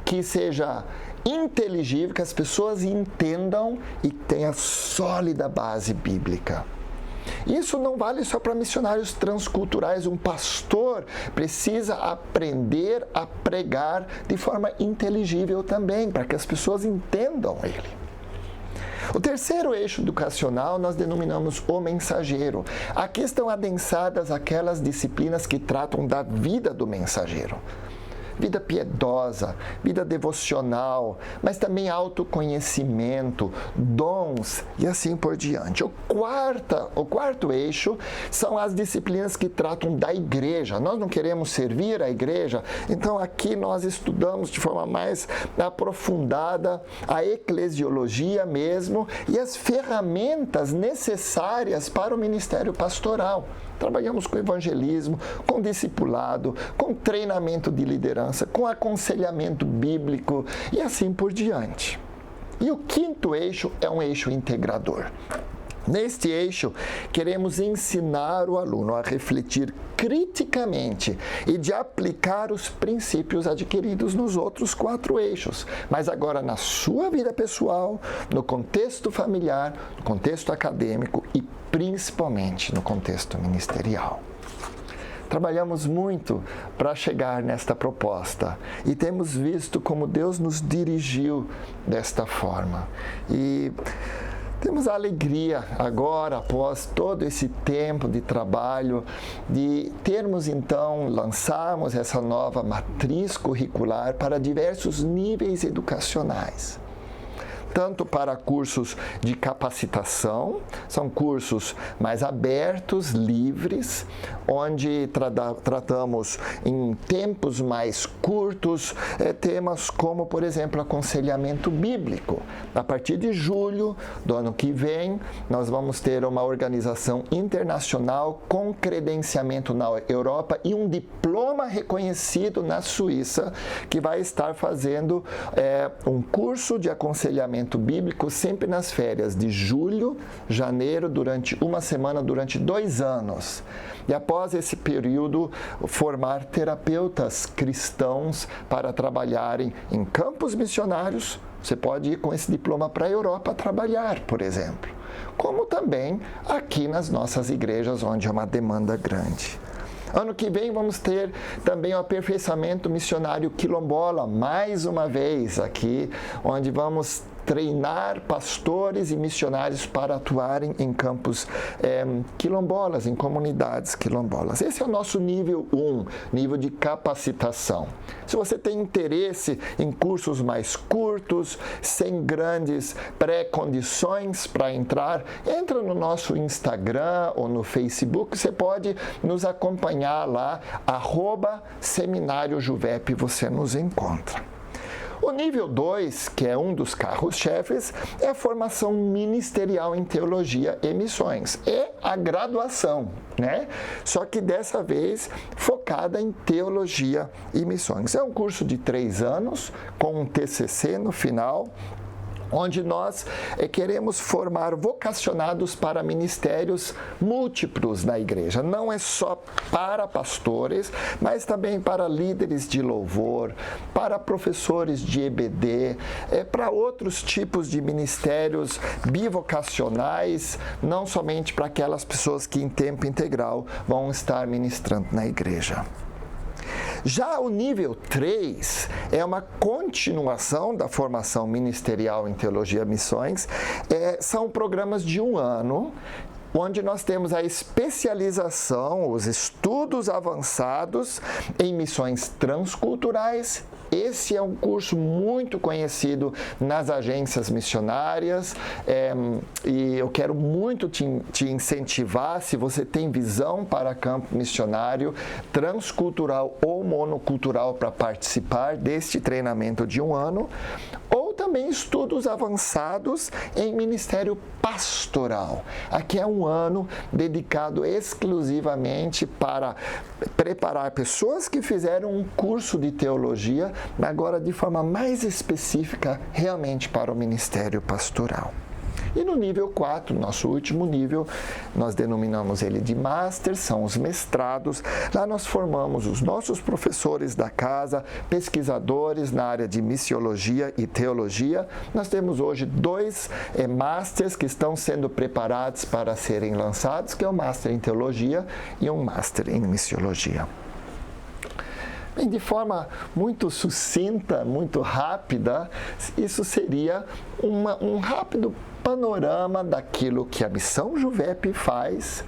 que seja inteligível, que as pessoas entendam e tenha sólida base bíblica. Isso não vale só para missionários transculturais. Um pastor precisa aprender a pregar de forma inteligível também, para que as pessoas entendam ele. O terceiro eixo educacional nós denominamos o mensageiro. Aqui estão adensadas aquelas disciplinas que tratam da vida do mensageiro. Vida piedosa, vida devocional, mas também autoconhecimento, dons e assim por diante. O quarto eixo são as disciplinas que tratam da igreja. Nós não queremos servir a igreja, então aqui nós estudamos de forma mais aprofundada a eclesiologia mesmo e as ferramentas necessárias para o ministério pastoral. Trabalhamos com evangelismo, com discipulado, com treinamento de liderança, com aconselhamento bíblico e assim por diante. E o quinto eixo é um eixo integrador. Neste eixo, queremos ensinar o aluno a refletir criticamente e de aplicar os princípios adquiridos nos outros 4 eixos, mas agora na sua vida pessoal, no contexto familiar, no contexto acadêmico e principalmente no contexto ministerial. Trabalhamos muito para chegar nesta proposta e temos visto como Deus nos dirigiu desta forma. E temos a alegria agora, após todo esse tempo de trabalho, de termos então, lançarmos essa nova matriz curricular para diversos níveis educacionais. Tanto para cursos de capacitação, são cursos mais abertos, livres, onde tratamos em tempos mais curtos temas como, por exemplo, aconselhamento bíblico. A partir de julho do ano que vem, nós vamos ter uma organização internacional com credenciamento na Europa e um diploma reconhecido na Suíça, que vai estar fazendo um curso de aconselhamento bíblico sempre nas férias de julho, janeiro, durante uma semana, durante 2 anos. E após esse período, formar terapeutas cristãos para trabalharem em campos missionários. Você pode ir com esse diploma para a Europa trabalhar, por exemplo. Como também aqui nas nossas igrejas, onde é uma demanda grande. Ano que vem vamos ter também o aperfeiçoamento missionário quilombola, mais uma vez aqui, onde vamos treinar pastores e missionários para atuarem em campos quilombolas, em comunidades quilombolas. Esse é o nosso nível 1, nível de capacitação. Se você tem interesse em cursos mais curtos, sem grandes pré-condições para entrar, entra no nosso Instagram ou no Facebook, você pode nos acompanhar lá, @Seminário Juvep, você nos encontra. O nível 2, que é um dos carros-chefes, é a formação ministerial em teologia e missões. É a graduação, né? Só que dessa vez focada em teologia e missões. É um curso de 3 anos, com um TCC no final, onde nós queremos formar vocacionados para ministérios múltiplos na igreja. Não é só para pastores, mas também para líderes de louvor, para professores de EBD, para outros tipos de ministérios bivocacionais, não somente para aquelas pessoas que em tempo integral vão estar ministrando na igreja. Já o nível 3 é uma continuação da formação ministerial em teologia e missões. São programas de 1 ano, onde nós temos a especialização, os estudos avançados em missões transculturais. Esse é um curso muito conhecido nas agências missionárias e eu quero muito te incentivar, se você tem visão para campo missionário, transcultural ou monocultural, para participar deste treinamento de 1 ano, ou também estudos avançados em ministério pastoral. Aqui é 1 ano dedicado exclusivamente para preparar pessoas que fizeram um curso de teologia, agora de forma mais específica, realmente para o ministério pastoral. E no nível 4, nosso último nível, nós denominamos ele de Master, são os mestrados. Lá nós formamos os nossos professores da casa, pesquisadores na área de missiologia e teologia. Nós temos hoje 2 Masters que estão sendo preparados para serem lançados, que é o Master em Teologia e um Master em Missiologia. Bem, de forma muito sucinta, muito rápida, isso seria um rápido panorama daquilo que a Missão Juvep faz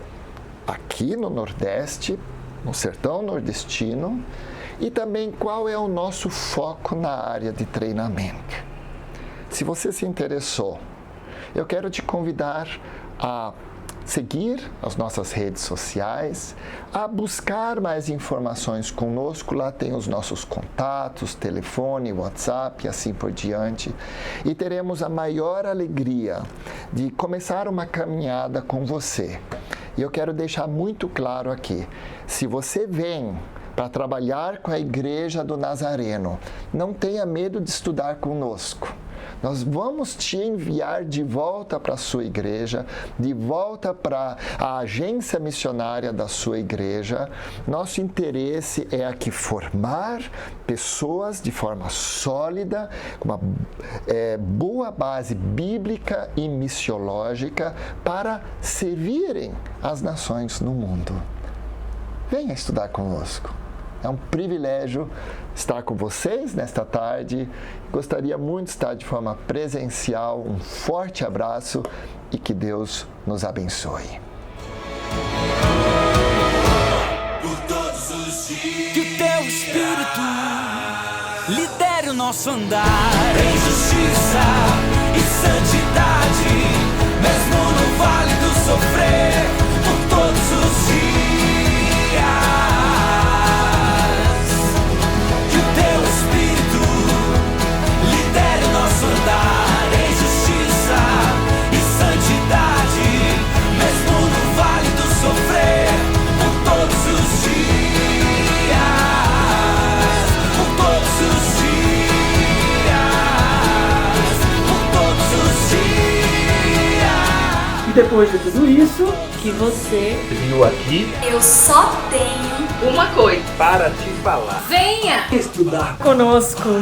aqui no Nordeste, no sertão nordestino, e também qual é o nosso foco na área de treinamento. Se você se interessou, eu quero te convidar a seguir as nossas redes sociais, a buscar mais informações conosco. Lá tem os nossos contatos, telefone, WhatsApp e assim por diante. E teremos a maior alegria de começar uma caminhada com você. E eu quero deixar muito claro aqui, se você vem para trabalhar com a Igreja do Nazareno, não tenha medo de estudar conosco. Nós vamos te enviar de volta para a sua igreja, de volta para a agência missionária da sua igreja. Nosso interesse é aqui formar pessoas de forma sólida, com uma boa base bíblica e missiológica para servirem as nações no mundo. Venha estudar conosco. É um privilégio estar com vocês nesta tarde. Gostaria muito de estar de forma presencial. Um forte abraço e que Deus nos abençoe. Por todos os dias, que o teu Espírito lidere o nosso andar em justiça e santidade, mesmo no vale do sofrer, por todos os dias. Andar em justiça e santidade, mesmo no vale do sofrer, por todos os dias, por todos os dias, por todos os dias. E depois de tudo isso que você viu aqui, eu só tenho uma coisa para te falar. Venha estudar conosco.